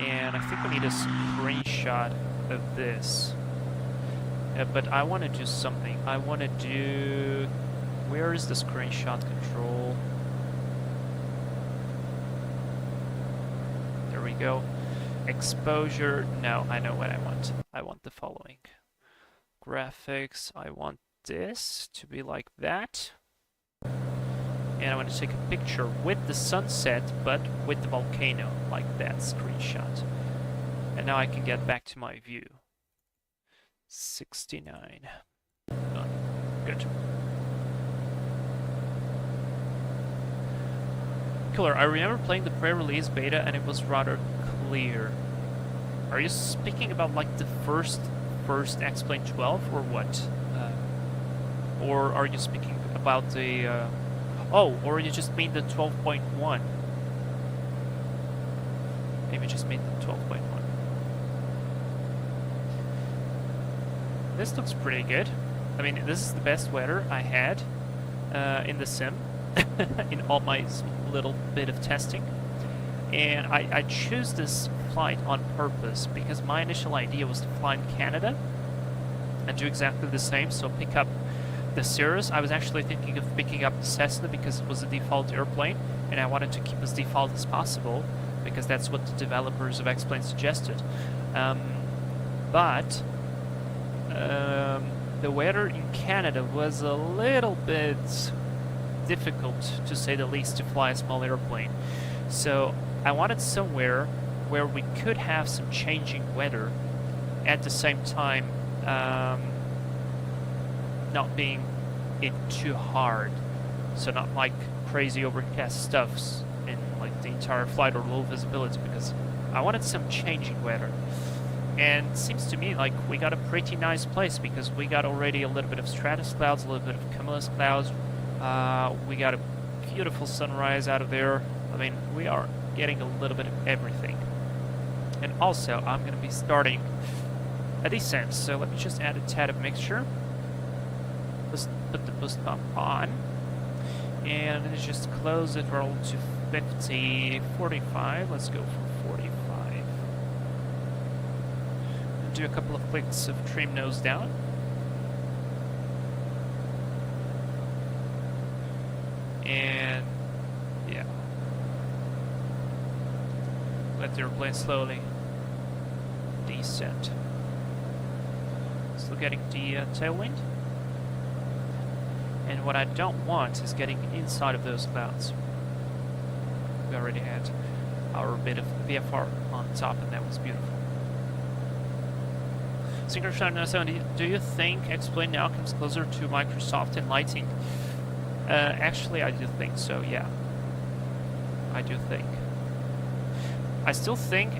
And I think we need a screenshot of this. But I want to do something. I want to do... Where is the screenshot control? There we go. Exposure. No, I know what I want. I want the following. Graphics. I want this to be like that. And I want to take a picture with the sunset, but with the volcano, like that screenshot. And now I can get back to my view. 69. Done. Good. Killer, I remember playing the pre-release beta and it was rather clear. Are you speaking about like the first X-Plane 12 or what? Or are you speaking about the... Oh, or you just mean the 12.1. Maybe you just mean the 12.1. This looks pretty good. I mean, this is the best weather I had in the sim in all my little bit of testing. And I choose this flight on purpose because my initial idea was to fly in Canada and do exactly the same, so pick up the Cirrus. I was actually thinking of picking up the Cessna because it was a default airplane, and I wanted to keep as default as possible because that's what the developers of X-Plane suggested. But the weather in Canada was a little bit difficult, to say the least, to fly a small airplane. So I wanted somewhere where we could have some changing weather at the same time not being in too hard, so not like crazy overcast stuffs in like the entire flight or low visibility, because I wanted some changing weather. And it seems to me like we got a pretty nice place, because we got already a little bit of stratus clouds, a little bit of cumulus clouds. We got a beautiful sunrise out of there. I mean, we are getting a little bit of everything. And also, I'm going to be starting a descent, so let me just add a tad of mixture. Let's put the boost pump on, and let's just close it, roll to 50, 45. Let's go for 45. Do a couple of clicks of trim nose down. And yeah, let the airplane slowly descend. Still getting the tailwind. And what I don't want is getting inside of those clouds. We already had our bit of VFR on top, and that was beautiful. Synchro7, do you think X-Plane now comes closer to Microsoft in lighting? Actually, I do think so, yeah. I do think. I still think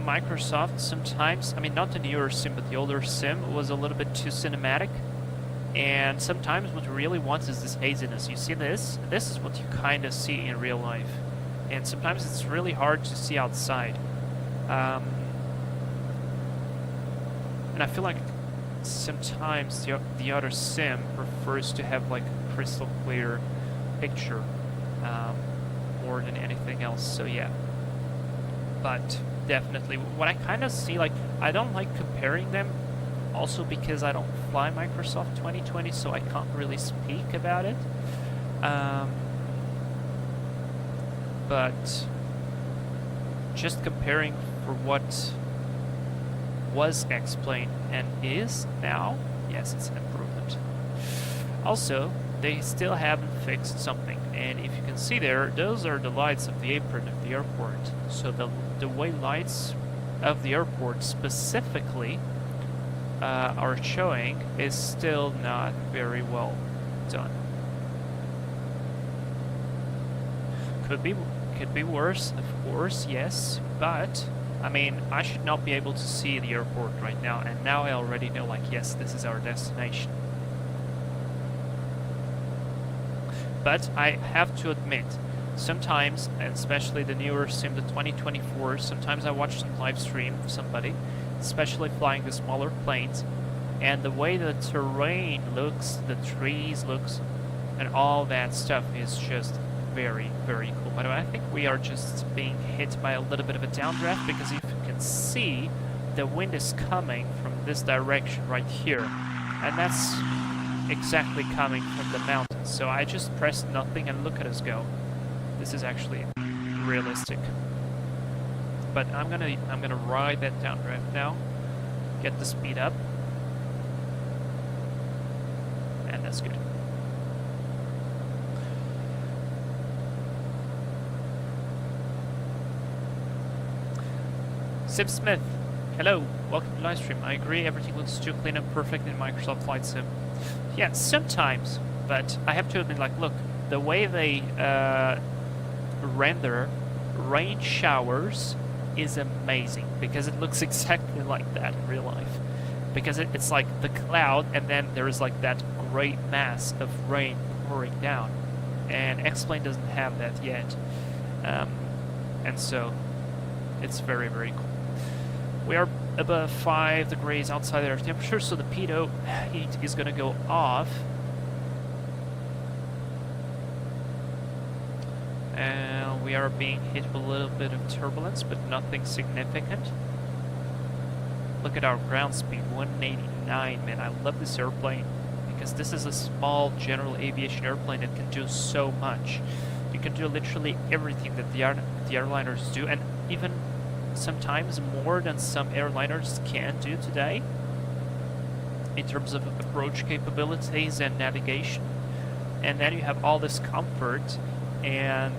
Microsoft sometimes, I mean, not the newer sim, but the older sim was a little bit too cinematic. And sometimes what you really want is this haziness. You see this? This is what you kind of see in real life. And sometimes it's really hard to see outside. And I feel like sometimes the other sim prefers to have like a crystal clear picture more than anything else. So yeah. But definitely, what I kind of see, like, I don't like comparing them. Also because I don't fly Microsoft 2020, so I can't really speak about it. But just comparing for what was X-Plane and is now, yes, it's an improvement. Also, they still haven't fixed something, and if you can see there, those are the lights of the apron of the airport. So the way lights of the airport specifically are showing is still not very well done. Could be worse, of course, yes, but I mean, I should not be able to see the airport right now, and now I already know, like, yes, this is our destination. But I have to admit, sometimes, and especially the newer sim, the 2024, sometimes I watch some live stream of somebody, especially flying the smaller planes, and the way the terrain looks, the trees looks, and all that stuff is just very, very cool. By the way, I think we are just being hit by a little bit of a downdraft, because if you can see, the wind is coming from this direction right here, and that's exactly coming from the mountains. So I just pressed nothing and look at us go. This is actually realistic. But I'm gonna ride that downdraft now, get the speed up, and that's good. Sim Smith, hello, welcome to Livestream. I agree, everything looks too clean and perfect in Microsoft Flight Sim. Yeah, sometimes, but I have to admit, like, look, the way they render rain showers is amazing, because it looks exactly like that in real life. Because it's like the cloud, and then there is like that great mass of rain pouring down. And X-Plane doesn't have that yet. And so, it's very, very cool. We are above 5 degrees outside air temperature, so the pitot heat is going to go off. And we are being hit with a little bit of turbulence, but nothing significant. Look at our ground speed, 189, man. I love this airplane, because this is a small general aviation airplane that can do so much. You can do literally everything that the airliners do, and even sometimes more than some airliners can do today in terms of approach capabilities and navigation. And then you have all this comfort and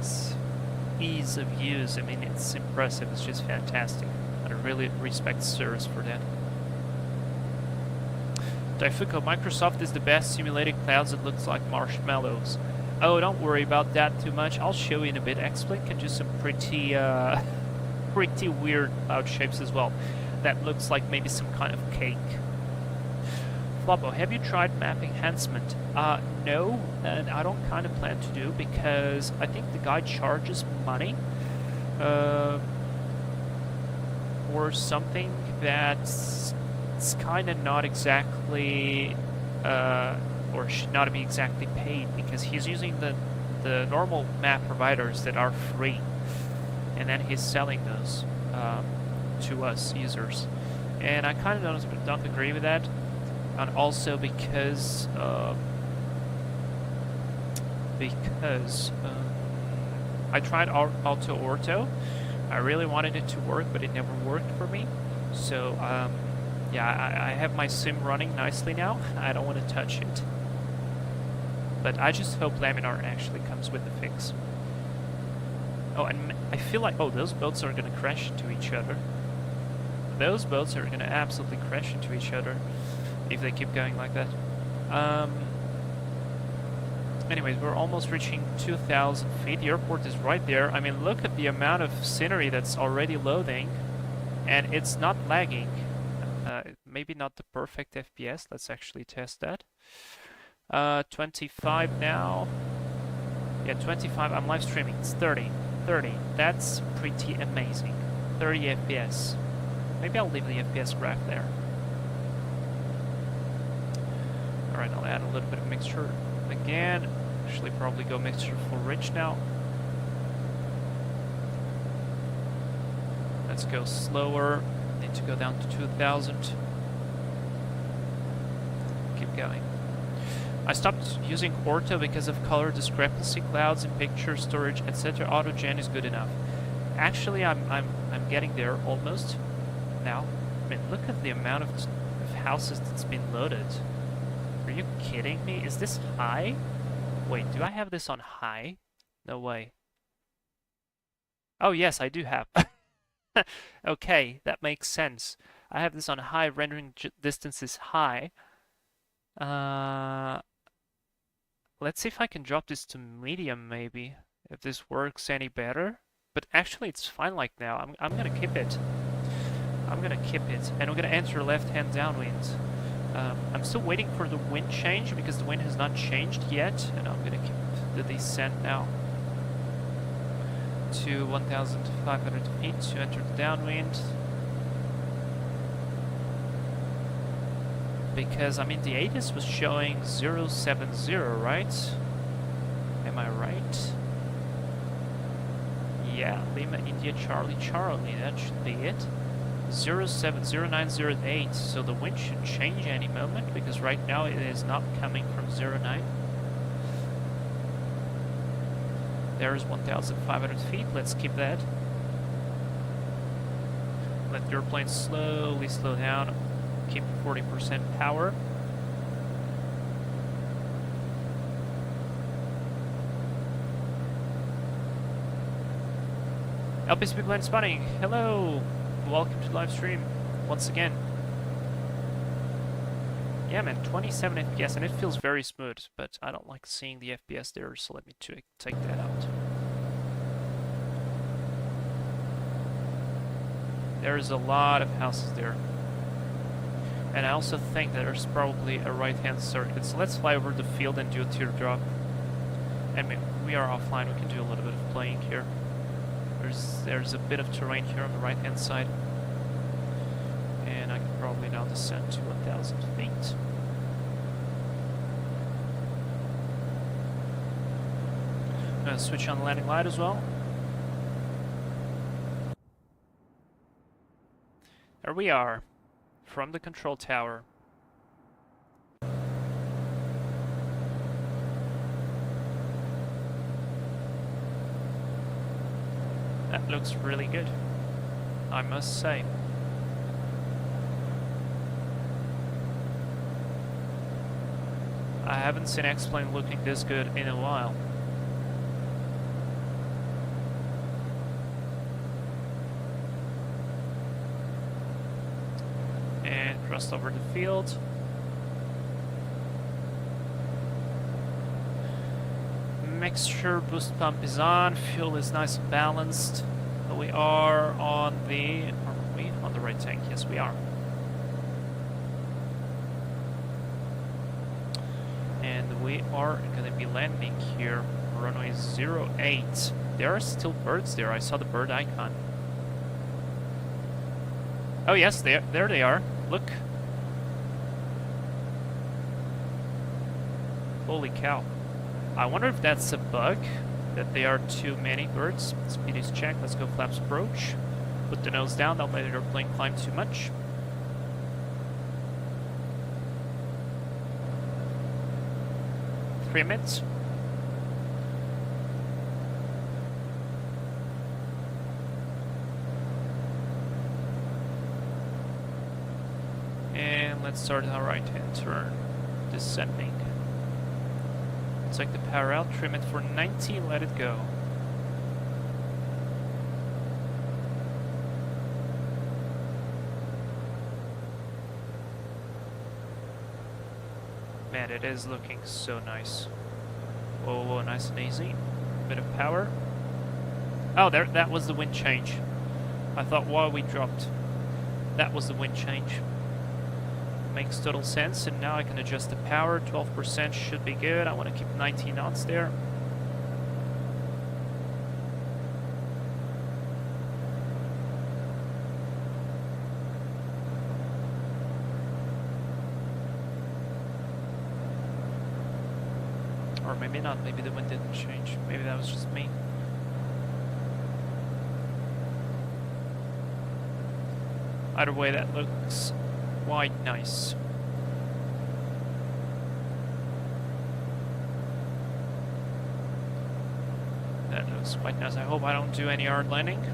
ease of use. I mean, it's impressive. It's just fantastic. I really respect Cirrus for that. Daifuku, Microsoft is the best simulating clouds. It looks like marshmallows. Oh, don't worry about that too much. I'll show you in a bit. X-Plane can do some pretty, pretty weird cloud shapes as well. That looks like maybe some kind of cake. Floppo, have you tried map enhancement? No, and I don't kind of plan to do because I think the guy charges money for something that's kind of not exactly, or should not be exactly paid, because he's using the normal map providers that are free, and then he's selling those to us users, and I kind of don't agree with that. And also because I tried Auto Orto. I really wanted it to work, but it never worked for me. So yeah, I have my sim running nicely now. I don't want to touch it. But I just hope Laminar actually comes with the fix. Oh, and I feel like, oh, those boats are going to crash into each other. Those boats are going to absolutely crash into each other if they keep going like that. Anyways, we're almost reaching 2,000 feet. The airport is right there. I mean, look at the amount of scenery that's already loading, and it's not lagging. Maybe not the perfect FPS. Let's actually test that. 25 now. Yeah, 25. I'm live streaming. It's 30. 30. That's pretty amazing. 30 FPS. Maybe I'll leave the FPS graph there. Alright, I'll add a little bit of mixture again. Actually, probably go mixture full rich now. Let's go slower. Need to go down to 2,000. Keep going. I stopped using Orto because of color discrepancy, clouds and picture storage, etc. Autogen is good enough. Actually, I'm getting there almost now. I mean, look at the amount of houses that's been loaded. Are you kidding me? Is this high? Wait, do I have this on high? No way. Oh yes, I do have. Okay, that makes sense. I have this on high, rendering distance is high. Let's see if I can drop this to medium, maybe, if this works any better. But actually, it's fine like now. I'm gonna keep it. I'm gonna keep it, and I'm gonna enter left-hand downwind. I'm still waiting for the wind change because the wind has not changed yet, and I'm gonna keep the descent now to 1,500 feet to enter the downwind. Because, I mean, the ATIS was showing 070, right? Am I right? Yeah, Lima, India, Charlie, Charlie, that should be it. 070908, so the wind should change any moment, because right now it is not coming from 09. There's 1,500 feet, let's keep that. Let the airplane slowly slow down. Keep 40% power. LPCB Blend Spotting, hello! Welcome to the live stream once again. Yeah man, 27 FPS, and it feels very smooth, but I don't like seeing the FPS there, so let me take that out. There's a lot of houses there. And I also think that there's probably a right-hand circuit. So let's fly over the field and do a teardrop. And we are offline, we can do a little bit of playing here. There's a bit of terrain here on the right-hand side. And I can probably now descend to 1,000 feet. I'm gonna switch on the landing light as well. There we are. From the control tower. That looks really good, I must say. I haven't seen X-Plane looking this good in a while. And crossed over the field. mixture boost pump is on, fuel is nice and balanced. We are on the... Are we on the right tank? Yes, we are. And we are going to be landing here, runway 08. There are still birds there. I saw the bird icon. Oh yes, there they are. Look. Holy cow. I wonder if that's a bug, that there are too many birds. Speed is checked. Let's go flaps approach. Put the nose down, don't let the airplane climb too much. Trim it. And let's start our right hand turn. Descending. Take the power out, trim it for 90, let it go. Man, it is looking so nice. Whoa, whoa, nice and easy. Bit of power. Oh, there, that was the wind change. I thought, wow, we dropped. That was the wind change. Makes total sense, and now I can adjust the power. 12% should be good. I want to keep 90 knots there. Or maybe not, maybe the wind didn't change. Maybe that was just me. Either way, that looks quite nice. That looks quite nice. I hope I don't do any hard landing.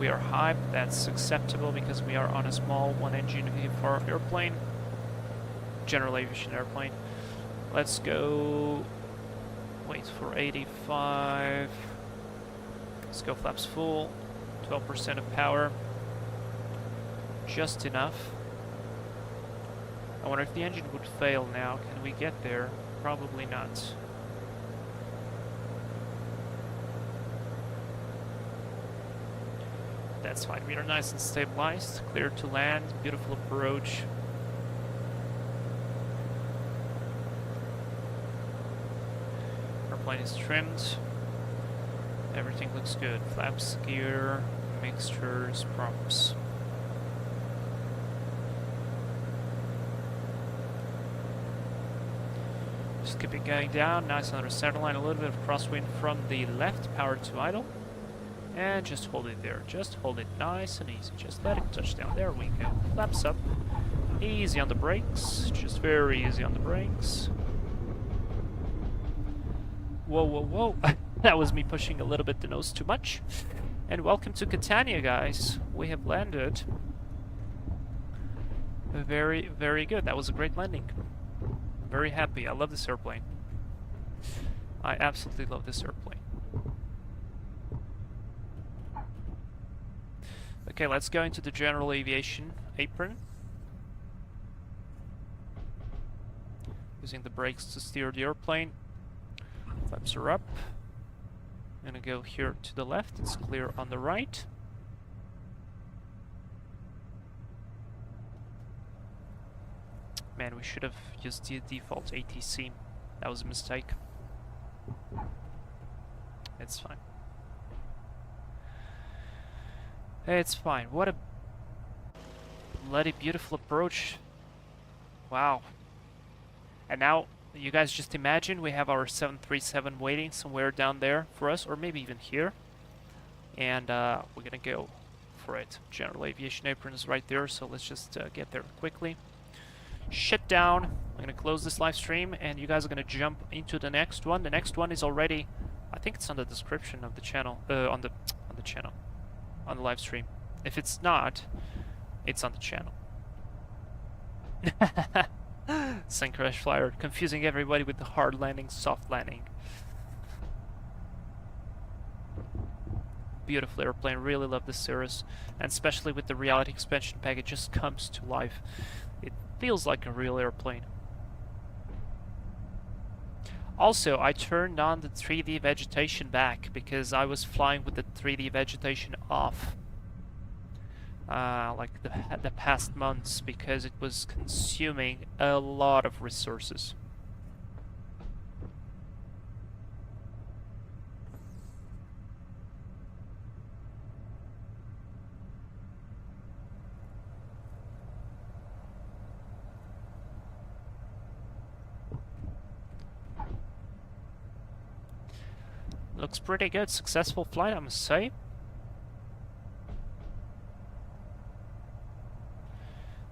We are high, but that's acceptable because we are on a small one-engine VFR airplane. General aviation airplane. Let's go... Wait for 85. Let's go flaps full. 12% of power. Just enough. I wonder if the engine would fail now. Can we get there? Probably not. That's fine. We are nice and stabilized. Clear to land. Beautiful approach. Airplane is trimmed. Everything looks good. Flaps, gear, mixtures, props. Just keep it going down, nice under center line, a little bit of crosswind from the left, power to idle. And just hold it there, just hold it nice and easy, just let it touch down, there we go. Flaps up, easy on the brakes, just very easy on the brakes. Whoa, whoa, whoa, that was me pushing a little bit the nose too much. And welcome to Catania, guys, we have landed. Very, very good, that was a great landing. Very happy. I love this airplane. I absolutely love this airplane. Okay, let's go into the general aviation apron. Using the brakes to steer the airplane. Flaps are up. I'm gonna go here to the left. It's clear on the right. Man, we should have used the default ATC. That was a mistake. It's fine. It's fine. What a bloody beautiful approach. Wow. And now, you guys just imagine we have our 737 waiting somewhere down there for us, or maybe even here. And we're gonna go for it. General aviation apron is right there, so let's just get there quickly. Shut down. I'm gonna close this live stream, and you guys are gonna jump into the next one. The next one is already, I think it's on the description of the channel, on the channel, on the live stream. If it's not, it's on the channel. Sun Crash Flyer, confusing everybody with the hard landing, soft landing. Beautiful airplane. Really love the Cirrus, and especially with the reality expansion pack, it just comes to life. It feels like a real airplane. Also, I turned on the 3D vegetation back because I was flying with the 3D vegetation off. Like the past months, because it was consuming a lot of resources. Looks pretty good, successful flight, I must say.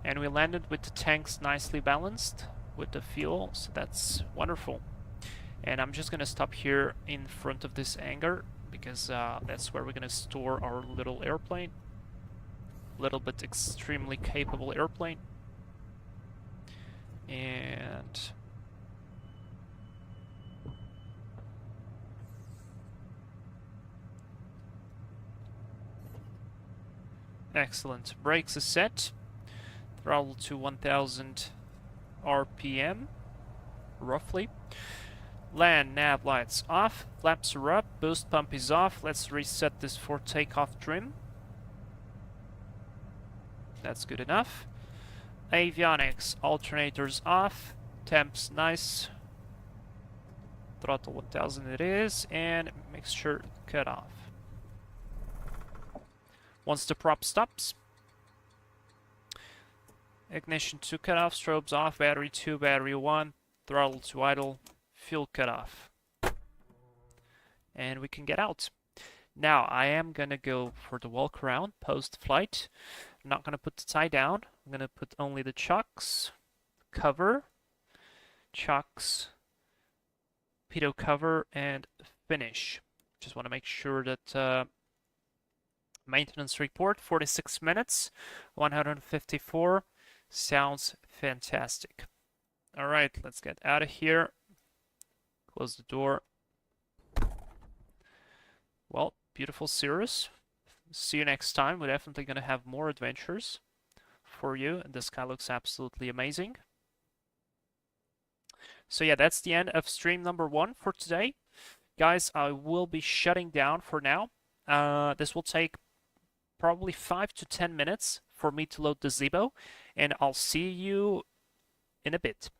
And we landed with the tanks nicely balanced with the fuel, so that's wonderful. And I'm just gonna stop here in front of this hangar because that's where we're gonna store our little airplane. Little bit extremely capable airplane. And excellent. Brakes are set. Throttle to 1000 RPM, roughly. Land, nav lights off, flaps are up, boost pump is off. Let's reset this for takeoff trim. That's good enough. Avionics, alternators off, temps nice. Throttle 1000 it is, and mixture cut off. Once the prop stops, ignition to cut off, strobes off, battery 2, battery 1, throttle to idle, fuel cut off. And we can get out. Now I am gonna go for the walk around post-flight. I'm not gonna put the tie down. I'm gonna put only the chocks, cover, chocks, pitot cover, and finish. Just want to make sure that maintenance report 46 minutes, 154. Sounds fantastic. All right, let's get out of here. Close the door. Well, beautiful Cirrus. See you next time. We're definitely going to have more adventures for you, and the sky looks absolutely amazing. So yeah, that's the end of stream number 1 for today. Guys, I will be shutting down for now. This will take probably 5 to 10 minutes for me to load the Zebo, and I'll see you in a bit.